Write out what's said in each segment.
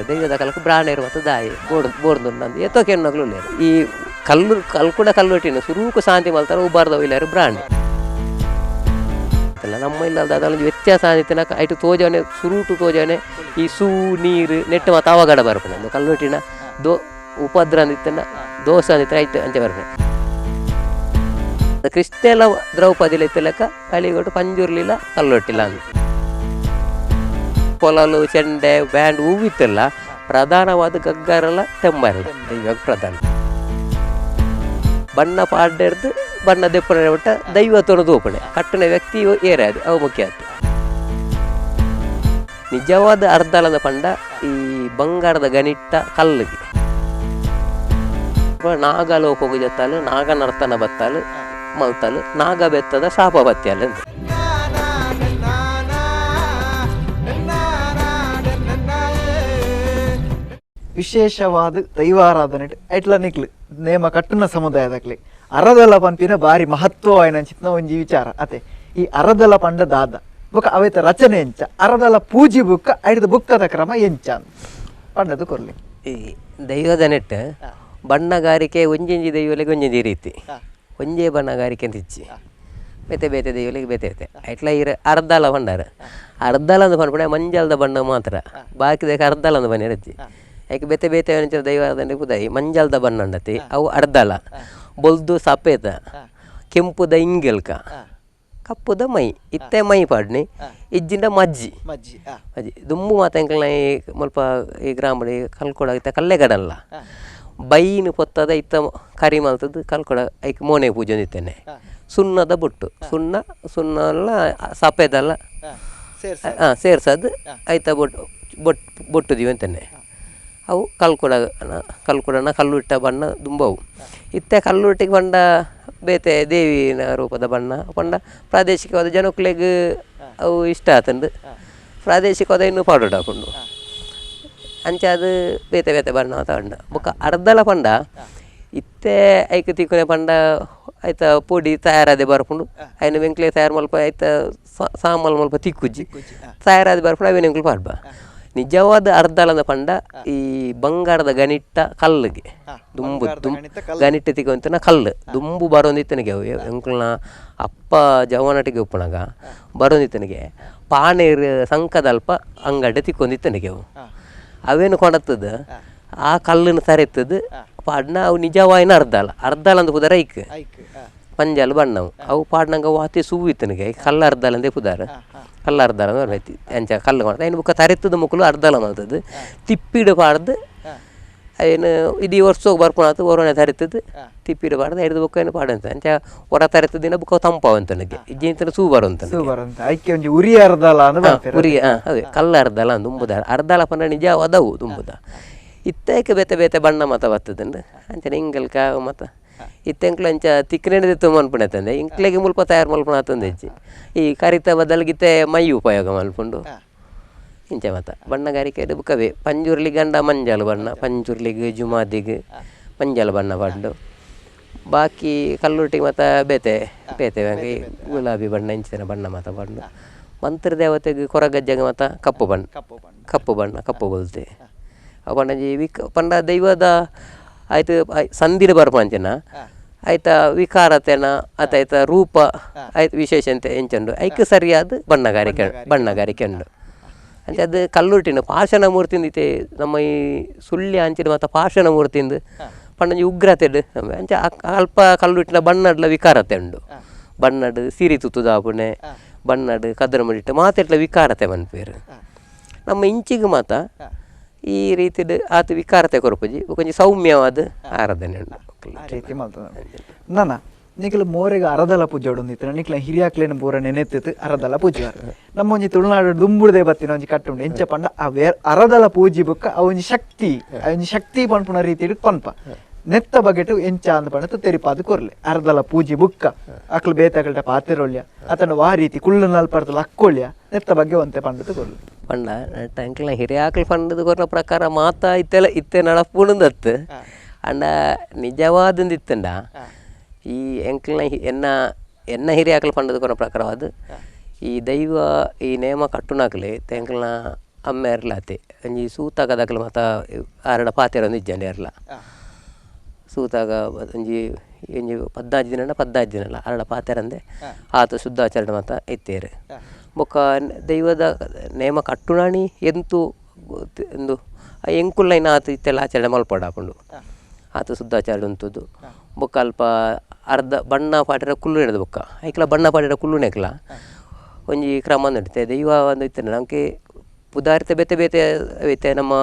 దైవದ కలకు బ్రాణేరు ಮತ್ತು ದಾಯಿ ಬೋರ್ದುಂಡು ಎತ್ತೋ ಕೆನ್ನಗ್ಲು ಲೇರು ಈ ಕಲ್ಕುಡ ಕಲ್ಲೊಟ್ಟಿನ ಸುರೂಕು ಶಾಂತಿ ಮಲ್ತಾರ ಉಬಾರ್ದವು ಇಲ್ಲಾರು ಬ್ರಾಣಿ ನಮ್ಮ ಇಲ್ಲದ ಅದೊಂದು ವ್ಯತ್ಯಾಸ ಅಂದಿತ್ತಿನ ಐಟು ತೋಜವನೆ ಸುರೂಟು ತೋಜವನೆ ಈ ಸೂ ನೀರು ನೆಟ್ಟು ಮತ್ತು ಅವಗಡ ಬರ್ಪನೆ ಕಲ್ಲೊಟ್ಟಿನ ಉಪದ್ರ ಅಂದಿತ್ತಿನ ದೋಷ ಅಂದಿತ್ತ ಐಟು ಅಂಚೆ ಬರ್ಪನೆ ಕೃಷ್ಣೆಲ್ಲ ದ್ರೌಪದಿಲ ಇತ್ತಲಕ್ಕ ಕಳಿಗೊಟ್ಟು ಪಂಜುರ್ಲಿಲ್ಲ ಕಲ್ಲೊಟ್ಟಿಲ್ಲ ಅಂದ పొలాలు చెంಡೆ ಬ್ಯಾಂಡ್ ಹೂವಿತ್ತಲ್ಲ ಪ್ರಧಾನವಾದ ಗಗ್ಗಾರೆಲ್ಲ ತೆಂಬಾರದು ದೈವ ಪ್ರಧಾನ ಬಣ್ಣ ಪಾಡ್ಯರ್ದು ಬಣ್ಣ ದೆಪ್ಪಣೆ ಬಿಟ್ಟ ದೈವ ತೊರೆದು ಓಪಣೆ ಕಟ್ಟಣ ವ್ಯಕ್ತಿ ಏರಾದು ಅವು ಮುಖ್ಯ ಆಯ್ತು ನಿಜವಾದ ಅರ್ಧಲದ ಪಂಡ ಈ ಬಂಗಾರದ ಗಣಿಟ್ಟ ಕಲ್ಲಿಗೆ ನಾಗಲೋಪ ಜತ್ತಾಲು ನಾಗನರ್ತನ ಬತ್ತಾಲು ಮಲ್ತಾಲು ನಾಗ ಬೆತ್ತದ ಶಾಪ ಬತ್ತಿಯಲ್ಲ ವಿಶೇಷವಾದ ದೈವಾರಾಧನೆ ಐಟ್ಲ ನಿಕ್ಲು ನೇಮ ಕಟ್ಟುನ ಸಮುದಾಯದಾಗ್ಲಿ ಅರದಲ ಪಂಪಿನ ಬಾರಿ ಮಹತ್ವವಾಯಿನ ಚಿತ್ನ ಒಂಜಿ ವಿಚಾರ ಅತೆ ಈ ಅರದಲ ಪಂಡ ದಾದ ಬೊಕ ಅವೇತ ರಚನೆ ಎಂಚ ಅರದಲ ಪೂಜಿ ಬುಕ್ಕ ಐಟದ ಬುಕ್ಕದ ಕ್ರಮ ಎಂಚ ಪಂಡದು ಕೊರ್ಲಿ ಈ ದೈವದ ನೆಟ್ಟು ಬಣ್ಣಗಾರಿಕೆ ಒಂಜೊಂಜಿ ದೈವಲಿಗೆ ಒಂಜೊಂಜಿ ರೀತಿ ಒಂಜೇ ಬಣ್ಣಗಾರಿಕೆ ಅಂತ ಇಚ್ಚಿ ಬೇತೆ ಬೇತೆ ದೈವಲಿಗೆ ಬೇತೆ ಬೇತೆ ಐಟ್ಲ ಇರ ಅರ್ಧಲ ಪಂಡಾರ ಅರ್ಧಲ ಅಂದು ಪಂಡ ಮಂಜಾಲದ ಬಣ್ಣ ಮಾತ್ರ ಬಾಕಿದ ಅರ್ಧಲ ಅಂದು ಬನ್ನಿ ರಚ್ಚಿ ಯಾಕೆ ಬೇತೆ ಬೇತೆ ದೈವಾರಾಧನೆ ಬುದಾಯಿ ಮಂಜಾಲದ ಬಣ್ಣ ಉಂಡತಿ ಅವು ಅರ್ಧಲ ಬೊಲ್ದು ಸಪೇತ ಕೆಂಪುದ ಇಂಗೆಲ್ಕ ಕಪ್ಪುದ ಮೈ ಇತ್ತೆ ಮೈ ಪಾಡ್ನಿ ಇಜ್ಜಿಂದ ಮಜ್ಜಿ ಮಜ್ಜಿ ದುಂಬು ಮಾತ ಎಂಕಲ್ನ ಈ ಮುಲ್ಪ ಈ ಗ್ರಾಮಡಿ ಕಲ್ಕೊಡ ಇತ್ತ ಕಲ್ಲೆಗಡಲ್ಲ ಬೈನು ಪೊತ್ತದ ಇತ್ತ ಕರಿ ಮಲ್ತದ್ದು ಕಲ್ಕೊಡ ಐಕ್ ಮೋನೆ ಪೂಜೆ ಹೊಂದಿತ್ತೇನೆ ಸುಣ್ಣದ ಬೊಟ್ಟು ಸುಣ್ಣ ಎಲ್ಲ ಸಪೇದಲ್ಲ ಸೇರ್ಸದು ಐತ ಬೊಟ್ಟು ದಿವಿ ಅಂತೇನೆ ಅವು ಕಲ್ಕೊಡನ ಕಲ್ಲು ಇಟ್ಟ ಬಣ್ಣ ದುಂಬವು ಇತ್ತೆ ಕಲ್ಲು ಇಟ್ಟಿಗೆ ಪಂಡ ಬೇತೆ ದೇವಿನ ರೂಪದ ಬಣ್ಣ ಪಂಡ ಪ್ರಾದೇಶಿಕವಾದ ಜನಕ್ಲೆಗ್ ಅವು ಇಷ್ಟ ಆತಂದು ಪ್ರಾದೇಶಿಕವಾದ ಇನ್ನೂ ಪಾಡೋಟ ಹಾಕೊಂಡು ಅಂಚೆ ಅದು ಬೇತೆ ಬೇತೆ ಬಣ್ಣ ತಗೊಂಡ ಬೊಕ್ಕ ಅರ್ಧಲ ಪಂಡ ಇತ್ತೆ ಐಕ ತಿಕ್ಕುನೆ ಪಂಡ ಆಯ್ತ ಪೊಡಿ ತಯಾರಾದೆ ಬರ್ಕೊಂಡು ಐನ ವೆಂಕ್ಲೆ ತಯಾರು ಮಲ್ಪ ಆಯ್ತ ಸಾಮಲ್ ಮಲ್ಪ ತಿಕ್ಕುಜ್ಜಿ ತಯಾರಾದೆ ಬರ್ಕೊಂಡು ಅವೇನು ಎಂಕ್ಲು ಪಾಡ್ಬ ನಿಜವಾದ ಅರ್ಧಲದ ಪಂಡ ಈ ಬಂಗಾರದ ಗಣಿಟ್ಟ ಕಲ್ಲಿಗೆ ದುಂಬು ಗಣಿಟ್ಟ ತಿಗೊಂತನ ಕಲ್ಲು ದುಂಬು ಬರೋಂದಿತ್ತನಿಗೆ ಅವು ಎಂಕ್ಲನ ಅಪ್ಪ ಜವನಟಿಗೆ ಉಪ್ಪಣಗ ಬರೋಂದಿತ್ತನಿಗೆ ಪಾಣೇರ್ ಸಂಕದಲ್ಪ ಅಂಗಡಿ ತಿಕ್ಕೊಂದಿತ್ತನಿಗೆ ಅವು ಅವೇನು ಕೊಡತ್ತದ ಆ ಕಲ್ಲನ್ನು ತರೆತ್ತದು ಪಾಡ್ನ ಅವು ನಿಜವಾಯಿನ ಅರ್ಧಲ ಅಂದ ಪುದಾರ ಐಕ್ ಪಂಜಾಲ್ ಬಣ್ಣವು ಅವು ಪಾಡ್ನಂಗ ವಾತಿ ಸೂವಿತ್ತನಿಗೆ ಕಲ್ಲ ಅರ್ಧಲ ಅಂದೇ ಪುದಾರ ಕಲ್ಲ ಅರ್ಧಲ ಬರ್ಬೇಕು ಎಂಚ ಕಲ್ಲು ಮಾಡ್ತಾ ಏನು ಬುಕ್ಕ ತರೆತ್ತದ ಮುಕ್ಕಲು ಅರ್ಧಲ ಮಾಡ್ತದ್ದು ತಿಪ್ಪಿಡು ಪಾಡ್ದು ಏನು ಇಡೀ ವರ್ಷಕ್ಕೆ ಬರ್ಕೊಳತ್ತು ಹೊರನೆ ತರೆತದ್ದು ತಿಪ್ಪಿಡು ಪಾಡ್ದು ಹಿಡಿದು ಬುಕ್ಕ ಏನು ಪಾಡಂತ ಎಂಚ ಹೊರ ತರೆತದಿನ ಬುಕ್ಕ ತಂಪವಂತನಿಗೆ ಇಜ್ಜಿಂತ ಸೂ ಬರುವಂತ ಉರಿ ಅರ್ಧಲ ಉರಿ ಅದೇ ಕಲ್ಲ ಅರ್ಧಲ ಅಂದು ದುಂಬುದ ಅರ್ಧಲ ಪಂಡ ನಿಜ ಅದವು ದುಂಬುದ ಇತ್ತೇಕೆ ಬೇತೆ ಬೇತೆ ಬಣ್ಣ ಮತ ಬರ್ತದಂಡು ಅಂಚನೆ ಹಿಂಗಲ್ಕ ಮತ ಇತ್ತೆಂಕ್ಲು ಅಂಚ ತಿಕ್ಕನೆಡಿದ್ದು ಮನ್ಪುಣೆತಂದೆ ಇಂಕ್ಲೆಗೆ ಮುಲ್ಪ ತಯಾರು ಮಲ್ಪುಣ ಆತಂದು ಹೆಚ್ಚಿ ಈ ಕರಿತ ಬದಲ್ಗಿತ್ತೆ ಮೈ ಉಪಯೋಗ ಮಲ್ಪುಂಡು ಇಂಚೆ ಮತ ಬಣ್ಣಗಾರಿಕೆ ಬುಕ್ಕವೇ ಪಂಜುರ್ಲಿ ಗಂಡ ಮಂಜಾಲು ಬಣ್ಣ ಪಂಜುರ್ಲಿಗೆ ಜುಮಾದಿಗೆ ಮಂಜಾಲು ಬಣ್ಣ ಪಡ್ಡು ಬಾಕಿ ಕಲ್ಲುಟ್ಟಿಗೆ ಮತ ಬೇತೆ ಬೇತೆ ಗುಲಾಬಿ ಬಣ್ಣ ಇಂಚಿನ ಬಣ್ಣ ಮತ ಪಡ್ಡು ಮಂತ್ರ ದೇವತೆಗೆ ಕೊರಗಜ್ಜಗೆ ಮತ ಕಪ್ಪು ಬಣ್ಣ ಕಪ್ಪು ಬಲ್ತೆ ಆ ಬಣ್ಣಜಿ ಪಂಡ ದೈವದ ಆಯ್ತು ಸಂದಿರ ಬರ್ಪಂಚನ ಆಯ್ತ ವಿಕಾರತೆನ ಆಯ್ತ ರೂಪ ಆಯ್ತು ವಿಶೇಷತೆ ಎಂಚಂಡು ಐಕ್ ಸರಿಯಾದ ಬಣ್ಣಗಾರಿಕೆ ಉಂಡು ಅಂಚೆ ಅದು ಕಲ್ಲುಟ್ಟಿನ ಪಾಷಾಣ ಮೂರ್ತಿಂದ ಐತೆ ನಮ್ಮ ಈ ಸುಳ್ಯ ಅಂಚಿನ ಮತ್ತು ಪಾಷಾಣ ಮೂರ್ತಿಂದ ಪಂಡಂಜಿ ಉಗ್ರತೆ ಅಂಚೆ ಅಲ್ಪ ಕಲ್ಲುಟ್ಟಿನ ಬಣ್ಣಡ್ಲ ವಿಕಾರತೆ ಉಂಡು ಬಣ್ಣಡ್ ಸಿರಿ ತುತ್ತುದಾಪುಣೆ ಬಣ್ಣಡ್ ಕದ್ರ ಮಡಿಟ್ಟು ಮಾತೆಟ್ಲ ವಿಕಾರತೆ ಮನ್ಪೇರು ನಮ್ಮ ಇಂಚಿಗೆ ಮಾತ ಈ ರೀತಿದ ಆತ ವಿಕಾರತೆ ಕೊರಪುಜಿ ಕೊಂಚ ಸೌಮ್ಯವಾದ ಆರಾಧನೆ ಉಂಟು ನಾನ ನಿಖಿಲ ಮೋರೆಗೆ ಅರದಲ ಪೂಜೆ ಉಂದಿತ್ತು ನಿಖಿಲ ಹಿರಿಯಾಕ್ಲೇನ ಪೂರ ನೆನೆತ್ತಿತ್ತು ಅರದಲ ಪೂಜೆ ನಮ್ಮ ಒಂಜಿ ತುಳುನಾಡು ದುಂಬುಡದೆ ಬತ್ತಿನ ಒಂಜಿ ಕಟ್ಟುಂಡು ಎಂಚ ಪಂಡ ಆ ಅರದಲ ಪೂಜೆ ಬುಕ್ಕ ಆ ಒಂಜಿ ಶಕ್ತಿ ಪನ್ಪುನ ರೀತಿ ಪನ್ಪ ನೆತ್ತ ಬಗೆಟ್ ಎಂಚ ಅಂದ ಪಂಡ ತೆರಿಪಾದು ಕೊರ್ಲೆ ಅರದಲ ಪೂಜೆ ಬುಕ್ಕ ಅಕ್ಲು ಬೇತಗಲ್ಟ ಪಾತೆರೊಳ್ಯ ಅತನ ವಾ ರೀತಿ ಕುಳ್ಳು ನಲ್ಪಡ್ತಲ್ಲ ಅಕ್ಕೊಳ್ಯ ನೆತ್ತ ಬಗ್ಗೆ ಒಂತೆ ಪಂಡದು ಕೊರ್ಲೆ ಪಂಡ ಟ್ಯಾಂಕ್ಲ ಹಿರಿಯಾಕ್ಲು ಪಂಡದ ಕೊರ್ನ ಪ್ರಕಾರ ಮಾತ ಇತ್ತೆ ನಡಪುಣದತ್ತು ಅಂಡ ನಿಜವಾದಂದಿತ್ತಂಡ ಈ ಎಂಕ್ಲನ ಎನ್ನ ಹಿರಿಯಾಕ್ಲು ಪಂಡದ ಕೊರ್ನ ಪ್ರಕಾರವಾದ ಈ ದೈವ ಈ ನೇಮ ಕಟ್ಟುನಾಕ್ಲೆ ಎಂಕ್ಲನ ಅಮ್ಮ ಇರ್ಲಾತೆ ಒಂಜಿ ಸೂತಾಗದಾಗಲ ಮಾತ ಆರಡ ಪಾತೆರ ಒಂದು ಇಜ್ಜಂಡೆ ಇರಲ್ಲ ಸೂತಾಗ ಒಂಜಿ ಒಂಜಿ 14 ದಿನ ಆರಡ ಪಾತೆರಂದೆ ಆತ ಶುದ್ಧಾಚರಣೆ ಮಾತ ಇತ್ತೇರು ಬೊಕ್ಕ ದೈವದ ನೇಮ ಕಟ್ಟುನಾಣಿ ಎಂತು ಒಂದು ಎಂಕುಲ್ಲೈನ ಆತ ಇತ್ತೆಲ್ಲ ಆಚರಣೆ ಮಲ್ಪಡ ಹಾಕೊಂಡು ಆತ ಶುದ್ಧಾಚಾರ ಉಂಟುದು ಬೊಕ್ಕ ಅಲ್ಪ ಅರ್ಧ ಬಣ್ಣ ಪಾಟಿರ ಕುಲ್ಲು ಹಿಡಿದು ಬೊಕ್ಕ ಐಕ್ಲ ಬಣ್ಣ ಪಾಟಿರ ಕುಲ್ಲು ನೆಕ್ಲ ಒಂಜಿ ಕ್ರಮ ನಡೀತೆ ದೈವ ಒಂದು ಇತ್ತೇನೆ ನಮಗೆ ಪುದಾರಿತ ಬೇತೆ ಬೇತೆ ಐತೆ ನಮ್ಮ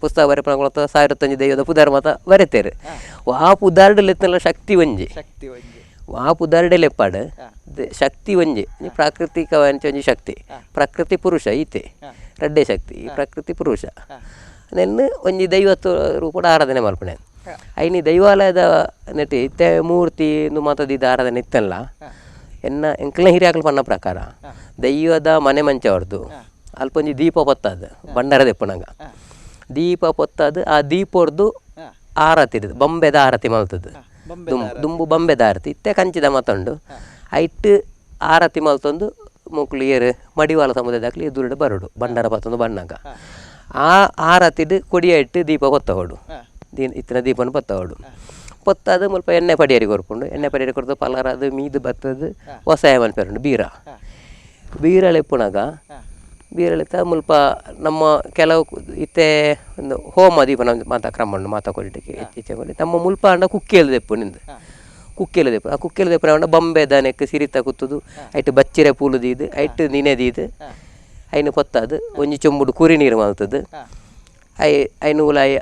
ಪುಸ್ತಕ ಬರೆಪಣ 1500 ದೈವದ ಪುದಾರ ಮಾತ ಬರೆತೇರು ಆ ಪುದಾರ್ಡಲೆತ್ತನೆಲ್ಲ ಶಕ್ತಿ ಒಂಜಿ ಆ ಪುದಾರ್ಡಲೆಪ್ಪಾಡು ಶಕ್ತಿ ಒಂಜಿ ಪ್ರಾಕೃತಿಕ ಒಂಜಿ ಶಕ್ತಿ ಪ್ರಕೃತಿ ಪುರುಷ ಈತೆ ರಡ್ಡೆ ಶಕ್ತಿ ಪ್ರಕೃತಿ ಪುರುಷ ನೆನ್ನು ಒಂಜಿ ದೈವತ್ವ ರೂಪದ ಆರಾಧನೆ ಮಲ್ಪಣೆ ಐನಿ ದೈವಾಲಯದ ನೆಟ್ಟಿ ಇತ್ತೆ ಮೂರ್ತಿ ಮಾತದಿದ್ದ ಆರಾಧನೆ ಇತ್ತಲ್ಲ ಎನ್ನ ಎಂಕ್ಲ ಹಿರಿಯಾಕಲು ಪನ್ನ ಪ್ರಕಾರ ದೈವದ ಮನೆ ಮಂಚ ಹೊಡೆದು ಅಲ್ಪ ಒಂಜಿ ದೀಪ ಪೊತ್ತದು ಬಂಡಾರ ದೆಪ್ಪನಂಗ ದೀಪ ಪೊತ್ತದು ಆ ದೀಪ ಹೊಡೆದು ಆರತಿ ಇಡದು ಬೊಂಬೆದ ಆರತಿ ಮಲ್ತದ್ದು ದುಂಬು ಬೊಂಬೆದ ಆರತಿ ಇತ್ತೆ ಕಂಚಿದ ಮತ್ತೊಂಡು ಐಟ್ ಆರತಿ ಮಲ್ತೊಂದು ಮುಕ್ಳು ಏರು ಮಡಿವಾಳ ಸಮುದಾಯದಾಗಲಿ ಎದುರುಡು ಬರಡು ಬಂಡಾರ ಪತ್ತೊಂದು ಬಣ್ಣಾಗ ಆ ಆರತಿಡು ಕೊಡಿಯ ಇಟ್ಟು ದೀಪ ಹೊತ್ತ ಹೊಡು ಇತ್ತಿನ ದೀಪನ ಪತ್ತ ಹೊಡು ಪೊತ್ತದು ಮುಲ್ಪ ಎಣ್ಣೆ ಪಡಿಯರಿ ಕೊರ್ಕೊಂಡು ಎಣ್ಣೆ ಪಡಿಯರಿ ಕೊಡ್ದು ಪಲರ ಅದು ಮೀದು ಬತ್ತದು ಹೊಸಾಯ ಮಲ್ಪೆರಂಡು ಬೀರಳೆಪ್ಪುನಾಗ ಬೀರಳೆತ್ತ ಮುಲ್ಪ ನಮ್ಮ ಕೆಲವು ಇತ್ತೆ ಒಂದು ಹೋಮ ದೀಪನ ಮಾತಾ ಕ್ರಮಣ್ಣು ಮಾತಾ ಕೊಡಿಟಿಗೆ ಇಚ್ಛೆ ಕೊಡಿ ನಮ್ಮ ಮುಲ್ಪ ಅಂಡ ಕುಕ್ಕಿಯಲು ದೆಪ್ಪು ನಿಂದು ಕುಕ್ಕಿಯಲು ದೆಪ್ಪು ಆ ಕುಕ್ಕಿಯಲು ದೆಪ್ಪನ ಬೊಂಬೆ ದನಕ್ಕೆ ಸಿರಿತ ಕುತ್ತದು ಐಟು ಬಚ್ಚಿರೆ ಪೂಲು ದೀದು ಐಟು ನಿನೆ ದೀದು ಐನು ಪೊತ್ತದು ಒಂಜಿ ಚೊಂಬುಡು ಕುರಿ ನೀರು ಮಲ್ತದ್ದು ಐನು ಉಲಾಯಿ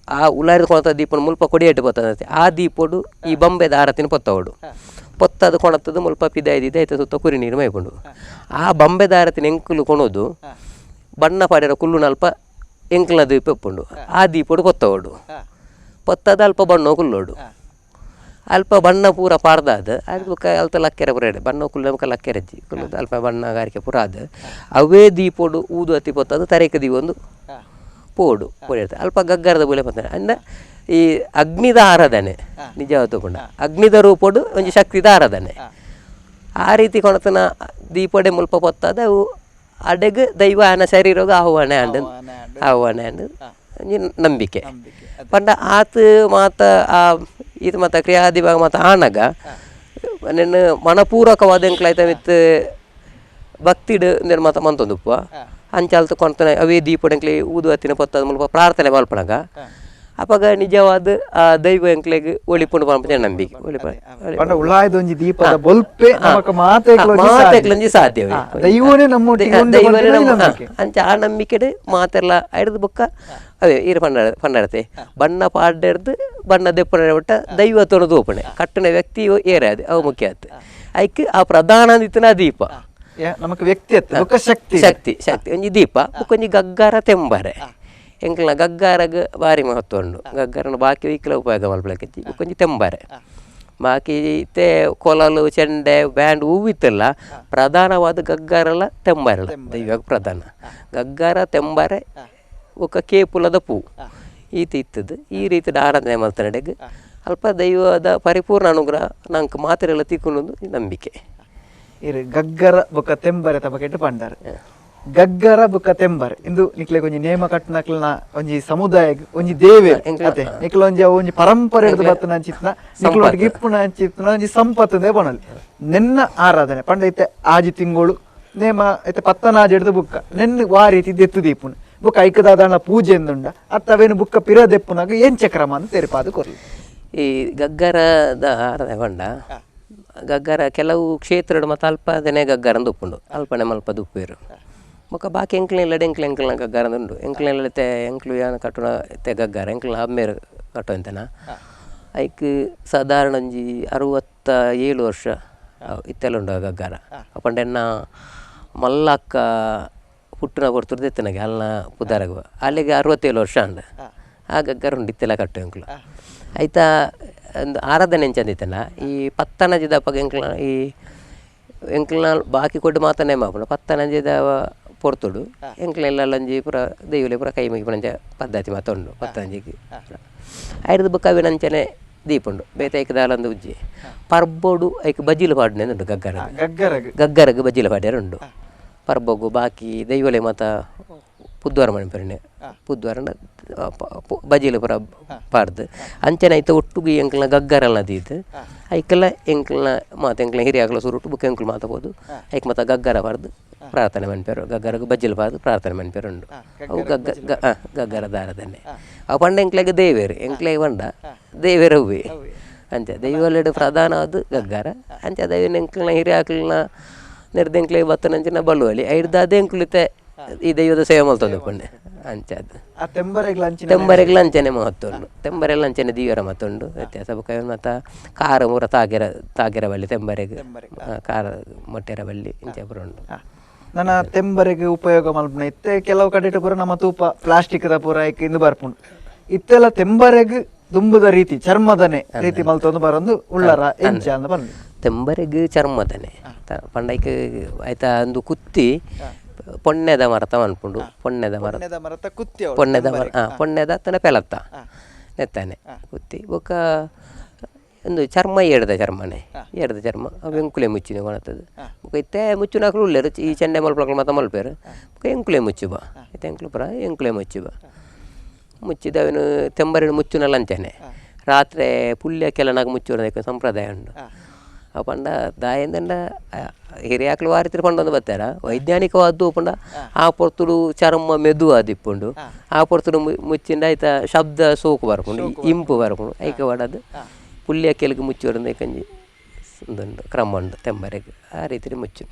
ಆ ಉಲಾರಿದ ಕೊಣತ ದೀಪನ ಮುಲ್ಪ ಕೊಡಿಯಟ್ಟು ಪೊತ್ತದ ಆ ದೀಪಡು ಈ ಬೊಂಬೆದ ಆರತಿನ ಪೊತ್ತವಡು ಪೊತ್ತದು ಕೊಣತದ್ದು ಮುಲ್ಪ ಪಿದಾಯ್ದಿದ್ದು ಐತ ಸುತ್ತ ಕುರಿ ನೀರು ಮೈಕೊಂಡು ಆ ಬೊಂಬೆದ ಆರತಿನ ಎಂಕುಲು ಕೊಣೋದು ಬಣ್ಣ ಪಾಡ್ಯರ ಕುಲ್ಲು ನಲ್ಪ ಎಂಕಲ್ನ ದೀಪ ಉಪ್ಪುಂಡು ಆ ದೀಪಡು ಪೊತ್ತವಡು ಪೊತ್ತದ ಅಲ್ಪ ಬಣ್ಣ ಕುಲ್ಲೋಡು ಅಲ್ಪ ಬಣ್ಣ ಪೂರ ಪಾರ್ದಾದ ಅದು ಅಲ್ಪ ಲಕ್ಕೆರೆ ಪುರ ಬಣ್ಣ ಕುಲ್ಲ ಲಕ್ಕೆರಜ್ಜಿ ಕುಲ್ಲದು ಅಲ್ಪ ಬಣ್ಣಗಾರಿಕೆ ಪುರ ಅದು ಅವೇ ದೀಪೋಡು ಊದು ಹತ್ತಿ ಪೊತ್ತದು ತರೇಕ ದೀಪ ಒಂದು ಪೋಡು ಪೋಡಿರ್ತದೆ ಅಲ್ಪ ಗಗ್ಗರದ ಬುಲೆ ಪತ್ತಾನೆ ಅಂದ್ರೆ ಈ ಅಗ್ನಿದ ಆರಾಧನೆ ನಿಜವಾದ ತಗೊಂಡ ಅಗ್ನಿದ ರೂಪೋಡು ಒಂಜಿ ಶಕ್ತಿದ ಆರಾಧನೆ ಆ ರೀತಿ ಕೊಣತನ ದೀಪಡೆ ಮುಲ್ಪ ಪೊತ್ತಾದ ಅವು ಅಡೆಗ್ ದೈವ ಆನ ಶರೀರೋಗ ಆಹ್ವಾನ ಅಂಡು ಒಂಜಿ ನಂಬಿಕೆ ಪಂಡ ಆತ ಮಾತ ಆ ಇದು ಮಾತ ಕ್ರಿಯಾದಿಭಾಗ ಮಾತ ಆನಗ ನೆನ್ನು ಮನಪೂರ್ವಕವಾದ ಎಂಕ್ಲಾಯ್ತ ಮಿತ್ ಭಕ್ತಿಡ್ ನಿರ್ಮಾತ ಮಂತೊಂದುಪ್ಪ ಅಂಚಾಲ್ತು ಕೊಂತನ ಅವೇ ದೀಪಡೆಂಕ್ಲೆ ಊದು ಹತ್ತಿನ ಪೊತ್ತದ ಮೂಲಕ ಪ್ರಾರ್ಥನೆ ಮಲ್ಪಣಗ ಅಪಗ ನಿಜವಾದ ಆ ದೈವ ಎಂಕ್ಲೆಗ್ ಒಳಿಪುಂಡು ಪಂಪನೆ ನಂಬಿಕೆ ಉಳ್ಳಾಯ್ದೊಂಜಿ ದೀಪದ ಬೊಲ್ಪೆ ನಮಕ ಮಾತೆಕ್ಲಂಜಿ ಸಾಧ್ಯವೇ ದೈವನೇ ನಮ್ಮ ಅಂಚ ಆ ನಂಬಿಕೆಡ್ ಮಾತೆಲ್ಲ ಐಡದ ಬೊಕ್ಕ ಅವೇ ಈರು ಪಂಡಾಡತೆ ಬಣ್ಣ ಪಾಡ್ಯರ್ದು ಬಣ್ಣ ದೆಪ್ಪನ ಒಟ್ಟ ದೈವತ್ವನ ದೂಪಣೆ ಕಟ್ಟಣ ವ್ಯಕ್ತಿ ಏರೆ ಅದು ಅವು ಮುಖ್ಯ ಆಯ್ತು ಐಕ್ ಆ ಪ್ರಧಾನ ದಿತ್ತನ ದೀಪ ನಮಕ್ ವ್ಯಕ್ತಿತ್ವ ಶಕ್ತಿ ಒಂಜಿ ದೀಪ ಒಂಜಿ ಗಗ್ಗಾರ ತೆಂಬಾರೆ ಎಂಕ್ಲ ಗಗ್ಗಾರಗ ಭಾರಿ ಮಹತ್ವ ಉಂಡು ಗಗ್ಗಾರನ ಬಾಕಿ ವೀಕ್ಲ ಉಪಯೋಗ ಮಲ್ಪಳಕ್ಕೆ ಕೊಂಚ ತೆಂಬಾರೆ ಬಾಕಿ ಇತ್ತೆ ಕೊಲಲು ಚೆಂಡೆ ಬ್ಯಾಂಡ್ ಹೂವಿತ್ತಲ್ಲ ಪ್ರಧಾನವಾದ ಗಗ್ಗಾರಲ್ಲ ತೆಂಬಾರಲ್ಲ ದೈವಾಗ ಪ್ರಧಾನ ಗಗ್ಗಾರ ತೆಂಬಾರೆ ಒಕ್ಕ ಕೇಪುಲದ ಪೂ ಈತ ಇತ್ತದು ಈ ರೀತಿಯ ಆರಾಧನೆ ಮಾಡ್ತಾನೆಡೆಗೆ ಅಲ್ಪ ದೈವದ ಪರಿಪೂರ್ಣ ಅನುಗ್ರಹ ನಂಗೆ ಮಾತ್ರೆಲ್ಲ ತಿಕ್ಕೊಳೋದು ನಂಬಿಕೆ ಗಗ್ಗರ ಬೊಕ್ಕ ತೆಂಬರೆ ತಬಕೆಟ್ಟು ಪಂಡಾರ ಗಗ್ಗರ ಬುಕ್ಕ ತೆಂಬರ್ ಇಂದು ನಿಕ್ಲೆ ಒಂಜಿ ನೇಮ ಕಟ್ಟನಕ್ಲನ ಒಂಜಿ ಸಮುದಾಯ ಒಂಜಿ ದೇವೆ ಅತೆ ನಿಕ್ಲ ಒಂಜಿ ಪರಂಪರೆ ಹಿಡಿದು ಬರ್ತನ ಅಂಚಿತ್ನ ನಿಕ್ಲ ಒಟ್ಟಿಗೆ ಇಪ್ಪುನ ಅಂಚಿತ್ನ ಒಂಜಿ ಸಂಪತ್ತುಂದೇ ಬಣಲ್ ನೆನ್ನ ಆರಾಧನೆ ಪಂಡ ಐತೆ ಆಜಿ ತಿಂಗಳು ನೇಮ ಐತೆ ಪತ್ತನಾಜಿ ಹಿಡಿದು ಬುಕ್ಕ ನೆನ್ನ ವಾ ರೀತಿ ದೆತ್ತು ದೀಪುನ ಬುಕ್ಕ ಐಕದಾದನ ಪೂಜೆ ಎಂದುಂಡ ಅತ್ತವೇನು ಬುಕ್ಕ ಪಿರ ದೆಪ್ಪುನಾಗ ಏನ್ ಚಕ್ರಮ ಅಂತ ತೆರಿಪಾದು ಕೊರ್ಲಿ ಈ ಗಗ್ಗರದ ಆರಾಧನೆ ಪಂಡ ಗಗ್ಗರ ಕೆಲವು ಕ್ಷೇತ್ರ ಮತ್ತು ಅಲ್ಪದನೆ ಗಗ್ಗರಂದು ಉಪ್ಪುಂಡು ಅಲ್ಪನೆ ಮಲ್ಪ ದುಪ್ಪೇರು ಮುಖ ಬಾಕಿ ಎಂಕ್ಲೆಲ್ಲಡೆ ಎಂಕ್ಲೆಂಕ್ಲ ಗಗ್ಗಾರ ಉಂಡು ಎಂಕ್ಲೆಲ್ಲತೆ ಎಂಕ್ಲು ಯಾನ ಕಟ್ಟುನ ಎತ್ತೆ ಗಗ್ಗಾರ ಎಂಕ್ಲ ಹಮ್ಮೇರು ಕಟ್ಟು ಅಂತನ ಐಕ್ ಸಾಧಾರಣ ಒಂಜಿ 67 ವರ್ಷ ಇತ್ತೆಲ್ಲ ಉಂಡು ಗಗ್ಗಾರ ಅಪ್ಪಂಡೆನ್ನ ಮಲ್ಲಕ್ಕ ಪುಟ್ಟನ ಕೊಡ್ತಿರ್ದು ಎತ್ತನಾಗೆ ಅಲ್ಲ ಪುದಾರಗುವ ಅಲ್ಲಿಗೆ 67 ವರ್ಷ ಅಂಡ ಆ ಗಗ್ಗಾರ ಉಂಡು ಇತ್ತೆಲ್ಲ ಕಟ್ಟು ಎಂಕ್ಲು ಆಯ್ತಾ ಒಂದು ಆರಾಧನೆ ಎಂಚಂದಿತ್ತಲ್ಲ ಈ ಪತ್ತನಜಿದ ಪಗ ಎಂಕ್ಲ ಈ ಎಂಕ್ಲ ಬಾಕಿ ಕೊಟ್ಟು ಮಾತನೇ ಮಾಪುನ ಪತ್ತನಜಿದ ಪೊರ್ತುಡು ಎಂಕ್ಲೆಲ್ಲಂಜಿ ಪುರ ದೈವಲೆ ಪುರ ಕೈ ಮುಗಿ ಪುನಂಚ ಪದ್ಧತಿ ಮಾತೊಂಡು ಪತ್ತಂಜಿಗೆ ಐದು ಬುಕ್ಕ ಅವಿ ನಂಚನೆ ದೀಪುಂಡು ಬೇತೆ ಐಕ್ ದಾಲಂದು ಉಜ್ಜಿ ಪರ್ಬೋಡು ಐಕ್ ಬಜ್ಜಿಲು ಪಾಡ್ನೆ ಉಂಟು ಗಗ್ಗರಗ್ ಬಜ್ಜಿಲು ಪಾಡ್ಯಾರ ಉಂಡು ಪರ್ಬಗು ಬಾಕಿ ದೈವಲೆ ಮತ ಪುದ್ವಾರ ಮಣಿಪುರನೆ ಪುದ್ವಾರ ಬಜಿಲು ಪುರ ಪಾಡ್ದು ಅಂಚನೆ ಐತೆ ಒಟ್ಟುಗೆ ಎಂಕ್ಲನ ಗಗ್ಗರಲ್ಲ ದೀದು ಐಕೆಲ್ಲ ಎಂಕ್ಲನ ಮಾತು ಎಂಕ್ಲ ಹಿರಿಯಾಗಲ ಸುರುಟು ಬುಕ್ ಎಂಕ್ಲು ಮಾತಬೋದು ಐಕ್ ಮತ ಗಗ್ಗರ ಪಾಡ್ದು ಪ್ರಾರ್ಥನೆ ಮನ್ಪೇರು ಗಗ್ಗರಗೂ ಬಜ್ಜಿಲು ಪಾಡ್ದು ಪ್ರಾರ್ಥನೆ ಮನ್ಪೇರು ಉಂಡು ಅವು ಗಗ್ಗರ ದಾರದನ್ನೇ ಅವು ಪಂಡ ಎಂಕ್ಲೆಗೆ ದೇವೇರು ಎಂಕ್ಲೆಗೆ ಪಂಡ ದೇವೇರು ಹೂವಿ ಅಂಚ ದೈವಲೆಡು ಪ್ರಧಾನವಾದ ಗಗ್ಗರ ಅಂಚ ದೈವನ ಎಂಕ್ಲನ ಹಿರಿಯಾಕ್ಲನ ನೆರೆದೆಂಕ್ಲೆ ಬತ್ತನಂಚಿನ ಬಳುವಳಿ ಐಡ್ದು ಅದೇ ಎಂಕ್ಲಿತೆ ಈ ದೈವದ ಸೇವೆ ಮಲ್ತೊಂದು ಪುಣ್ಯ ಅಂಚದು ತೆಂಬರೆಗೆ ಲಂಚನೆ ಮಹತ್ತುಂಡು ತೆಂಬರೆ ಲಂಚನೆ ದೀವರ ಮತ್ತುಂಡು ವ್ಯತ್ಯಾಸ ಬುಕ್ಕ ಮತ್ತು ಕಾರ ಮೂರ ತಾಗೆರ ಬಳ್ಳಿ ತೆಂಬರೆಗೆ ಕಾರ ಮೊಟ್ಟೆರ ಬಳ್ಳಿ ಇಂಚಪುರ ಉಂಡು ನನ್ನ ತೆಂಬರೆಗೆ ಉಪಯೋಗ ಮಲ್ಪನ ಇತ್ತೆ ಕೆಲವು ಕಡೆ ಪೂರ ನಮ್ಮ ತೂಪ ಪ್ಲಾಸ್ಟಿಕ್ ಪೂರ ಇಂದು ಬರ್ಪುಂಡು ಇತ್ತೆಲ್ಲ ತೆಂಬರೆಗೆ ದುಂಬುದ ರೀತಿ ಚರ್ಮದನೆ ರೀತಿ ಮಲ್ತೊಂದು ಬರೋದು ಉಳ್ಳರ ಎಂಚ ಅಂತ ಬಂದು ತೆಂಬರೆಗೆ ಚರ್ಮದನೆ ಪಂಡೈಕ್ ಆಯ್ತಾ ಒಂದು ಕುತ್ತಿ ಪೊಣ್ಣೆದ ಮರತ ಅನ್ಪುಂಡು ಪೊಣ್ಣೆದ ಮರ ಪೊಣ್ಣೆದ ತನ ಪೆಲತ್ತ ನೆತ್ತಾನೆ ಕುತ್ತಿ ಬೊಕ್ಕ ಒಂದು ಚರ್ಮ ಏಡ್ದ ಚರ್ಮ ಅವು ಎಂಕುಲೆ ಮುಚ್ಚಿನ ಕೊಣತದು ಬೊಕ್ಕ ಇತ್ತೆ ಮುಚ್ಚು ನಾಲ್ಕು ಉಳ್ಳೇರು ಈ ಚೆಂಡೆ ಮಲ್ಪಗಳು ಮತ್ತೆ ಮಲ್ಪೇರು ಬೊಕ್ಕ ಎಂಕುಲೆ ಮುಚ್ಚು ಬಾ ಇತ್ತೆ ಎಂಕ್ಲು ಪುರ ಎಂಕುಲೆ ಮುಚ್ಚು ಬಾ ಮುಚ್ಚಿದ ಅವನು ತೆಂಬರಿನ ಮುಚ್ಚುನ ಲಂಚನೆ ರಾತ್ರಿ ಪುಲ್ಯ ಕೆಲನಾಗ ಮುಚ್ಚೋದಕ್ಕೆ ಸಂಪ್ರದಾಯ ಉಂಡು ಆ ಪಂಡ ದಾಯಂದಂಡ ಹಿರಿಯಾಕ್ಲು ವಾರಿತ್ರ ಪಂಡೊಂದು ಬರ್ತಾರ ವೈಜ್ಞಾನಿಕವಾದ್ದು ಪಂಡ ಆ ಪೊರ್ತುಡು ಚರ್ಮ ಮೆದು ಆದಿಪ್ಪುಂಡು ಆ ಪೊರ್ತುಡು ಮುಚ್ಚಿಂದ ಆಯ್ತ ಶಬ್ದ ಸೋಕು ಬರ್ಕೊಂಡು ಇಂಪು ಬರ್ಕೊಂಡು ಐಕೆ ಹೊಡೋದು ಪುಲ್ಯ ಕೆಲಿಗೆ ಮುಚ್ಚೋರಿಂದ ಕಂಜಿ ಒಂದುಂಡು ಕ್ರಮ ಉಂಡು ತೆಂಬರೆಗೆ ಆ ರೀತಿ ಮುಚ್ಚು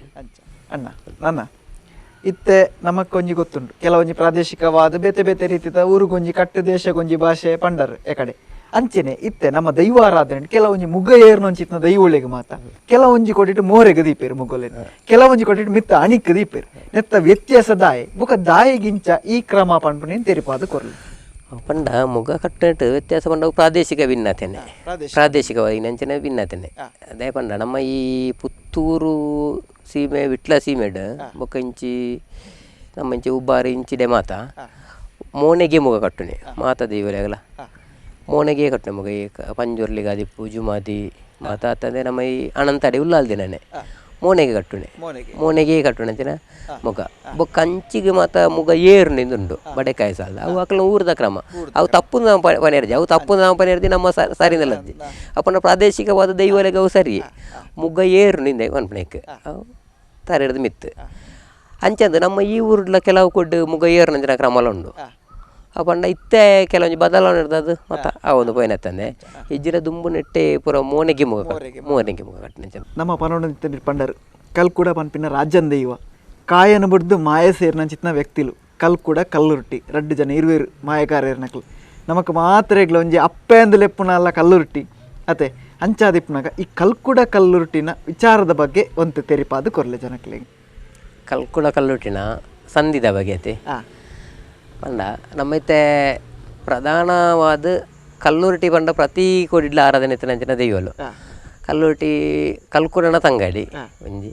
ಅಣ್ಣ ನನ್ನ ಇತ್ತೆ ನಮಕೊಂಜಿ ಗೊತ್ತುಂಟು ಕೆಲವೊಂಜಿ ಪ್ರಾದೇಶಿಕವಾದ ಬೇತೆ ಬೇತೆ ರೀತಿಯ ಊರುಗೊಂಜಿ ಕಟ್ಟು ದೇಶಗೊಂಜಿ ಭಾಷೆ ಪಂಡರ್ ಎಕಡೆ ಅಂಚೆನೆ ಇತ್ತೆ ನಮ್ಮ ದೈವಾರಾಧನೆ ಕೆಲವೊಂಜಿ ಮುಗ ಏರ್ನೊಂಚಿತ್ನ ದೈವಳಿಗೆ ಮಾತ ಕೆಲವೊಂಜಿ ಕೊಟ್ಟಿಟ್ಟು ಮೋರೆಗೆ ದೀಪೇರು ಮುಗ್ಗೊಲೆನ ಕೆಲವೊಂಜಿ ಕೊಟ್ಟಿಟ್ಟು ಮಿತ್ತ ಅಣಿಕ್ ದೀಪೇರು ನೆತ್ತ ವ್ಯತ್ಯಾಸ ದಾಯೆ ಬುಕ ದಾಯಿಗಿಂಚ ಈ ಕ್ರಮ ಪಂಪನೇನು ತೆರಿಪಾದ ಕೊರ್ಲು ಪಂಡ ಮುಗ ಕಟ್ಟಿಟ್ಟು ವ್ಯತ್ಯಾಸ ಪಂಡ ಪ್ರಾದೇಶಿಕ ಭಿನ್ನತೆನೆ ಪ್ರಾದೇಶಿಕವಾಗಿ ನಂಚಿನ ಭಿನ್ನತೆನೆ ಅದೇ ಪಂಡ ನಮ್ಮ ಈ ಪುತ್ತೂರು ಸೀಮೆ ವಿಟ್ಲ ಸೀಮೆಡ್ ಬೊಕ್ಕ ಇಂಚಿ ನಮ್ಮ ಇಂಚಿ ಉಬ್ಬಾರಿ ಇಂಚಿಡೆ ಮಾತ ಮೋನೆಗೆ ಮುಗ ಕಟ್ಟುನೆ ಮಾತ ದೈವಲೆಗಲ ಮೋನೆಗೆ ಕಟ್ಟುನೆ ಮುಗ ಈ ಪಂಜುರ್ಲಿಗೆ ಅದಿಪ್ಪು ಜುಮಾದಿ ಮಾತ ಅಂತಂದರೆ ನಮ್ಮ ಈ ಅನಂತಡಿ ಉಲ್ಲಾಲ್ದಿನೇ ಮೋನೆಗೆ ಕಟ್ಟುನೆ ಮೋನೆಗೆ ಕಟ್ಟುನೆ ಅಂತಿನ ಮುಗ ಬೊಕ್ಕ ಅಂಚಿಗೆ ಮಾತ ಮುಗ ಏರು ನಿಂದುಂಡು ಬಡೆಕಾಯಿ ಸಾಲ ಅವು ಅಕ್ಕಲ ಊರದ ಕ್ರಮ ಅವು ತಪ್ಪು ನಾವು ಪನೆರ್ಜಿ ಅವು ತಪ್ಪು ನಾವು ಪನೆರ್ಜಿ ನಮ್ಮ ಸರಿನಲ್ಲಜ್ಜಿ ಅಪ್ಪನ ಪ್ರಾದೇಶಿಕವಾದ ದೈವಲೆಗೆ ಅವು ಸರಿ ಮುಗ ಏರು ನಿಂದೆ ಅನ್ಪಣಕ್ಕೆ ಅವು ತರೆಡ್ದು ಮಿತ್ತು ಅಂಚಂದು ನಮ್ಮ ಈ ಊರ್ಲ ಕೆಲವು ಕೊಡ್ಡು ಮುಗ ಏರು ನಂದಿನ ಕ್ರಮಲ ಉಂಡು ಆ ಪಂಡ ಇತ್ತೆ ಕೆಲವೊಂದು ಬದಲಾವಣೆ ಇರ್ತದು ಮತ್ತು ಆ ಒಂದು ಪೋಯ್ನತ್ತಂದೆ ಇಜ್ಜಿನ ದುಂಬು ನೆಟ್ಟೆ ಪೂರ ಮೋನೆಗೆ ಮುಗ ಕಟ್ಟಿನ ನಮ್ಮ ಪನೋಡ ಪಂಡರು ಕಲ್ ಕೂಡ ಪನ್ಪಿನ ರಾಜ್ಯನ ದೈವ ಕಾಯನ ಬಿಡ್ದು ಮಾಯ ಸೇರ್ನಂಚಿತ್ನ ವ್ಯಕ್ತಿಲು ಕಲ್ ಕೂಡ ಕಲ್ಲುರುಟ್ಟಿ 2 ಜನ ಇರುವೇರು ಮಾಯಕಾರೇರ್ನಕ್ಲು ನಮಕ್ ಮಾತ್ರ ಒಂಜಿ ಅಪ್ಪೆ ಅಂದು ಲೆಪ್ಪುನ ಅಲ್ಲ ಕಲ್ಲುರುಟ್ಟಿ ಅತೆ ಅಂಚಾದಿಪ್ಪನಾಗ ಈ ಕಲ್ಕುಡ ಕಲ್ಲುರುಟ್ಟಿನ ವಿಚಾರದ ಬಗ್ಗೆ ಒಂದು ತೆರಿಪಾದ ಕೊರ್ಲೆ ಜನಕ್ಲಿಗೆ ಕಲ್ಕುಡ ಕಲ್ಲುಟ್ಟಿನ ಸಂಧಿದ ಬಗ್ಗೆ ಐತಿ ಪಂಡ ನಮ್ಮೈತೆ ಪ್ರಧಾನವಾದ ಕಲ್ಲುರುಟಿ ಪಂಡ ಪ್ರತಿ ಕೋಡಿಡ್ಲ ಆರಾಧನೆ ನಂಚಿನ ದೈವಲು ಕಲ್ಲುರುಟಿ ಕಲ್ಕುಡನ ತಂಗಾಡಿ ಒಂಜಿ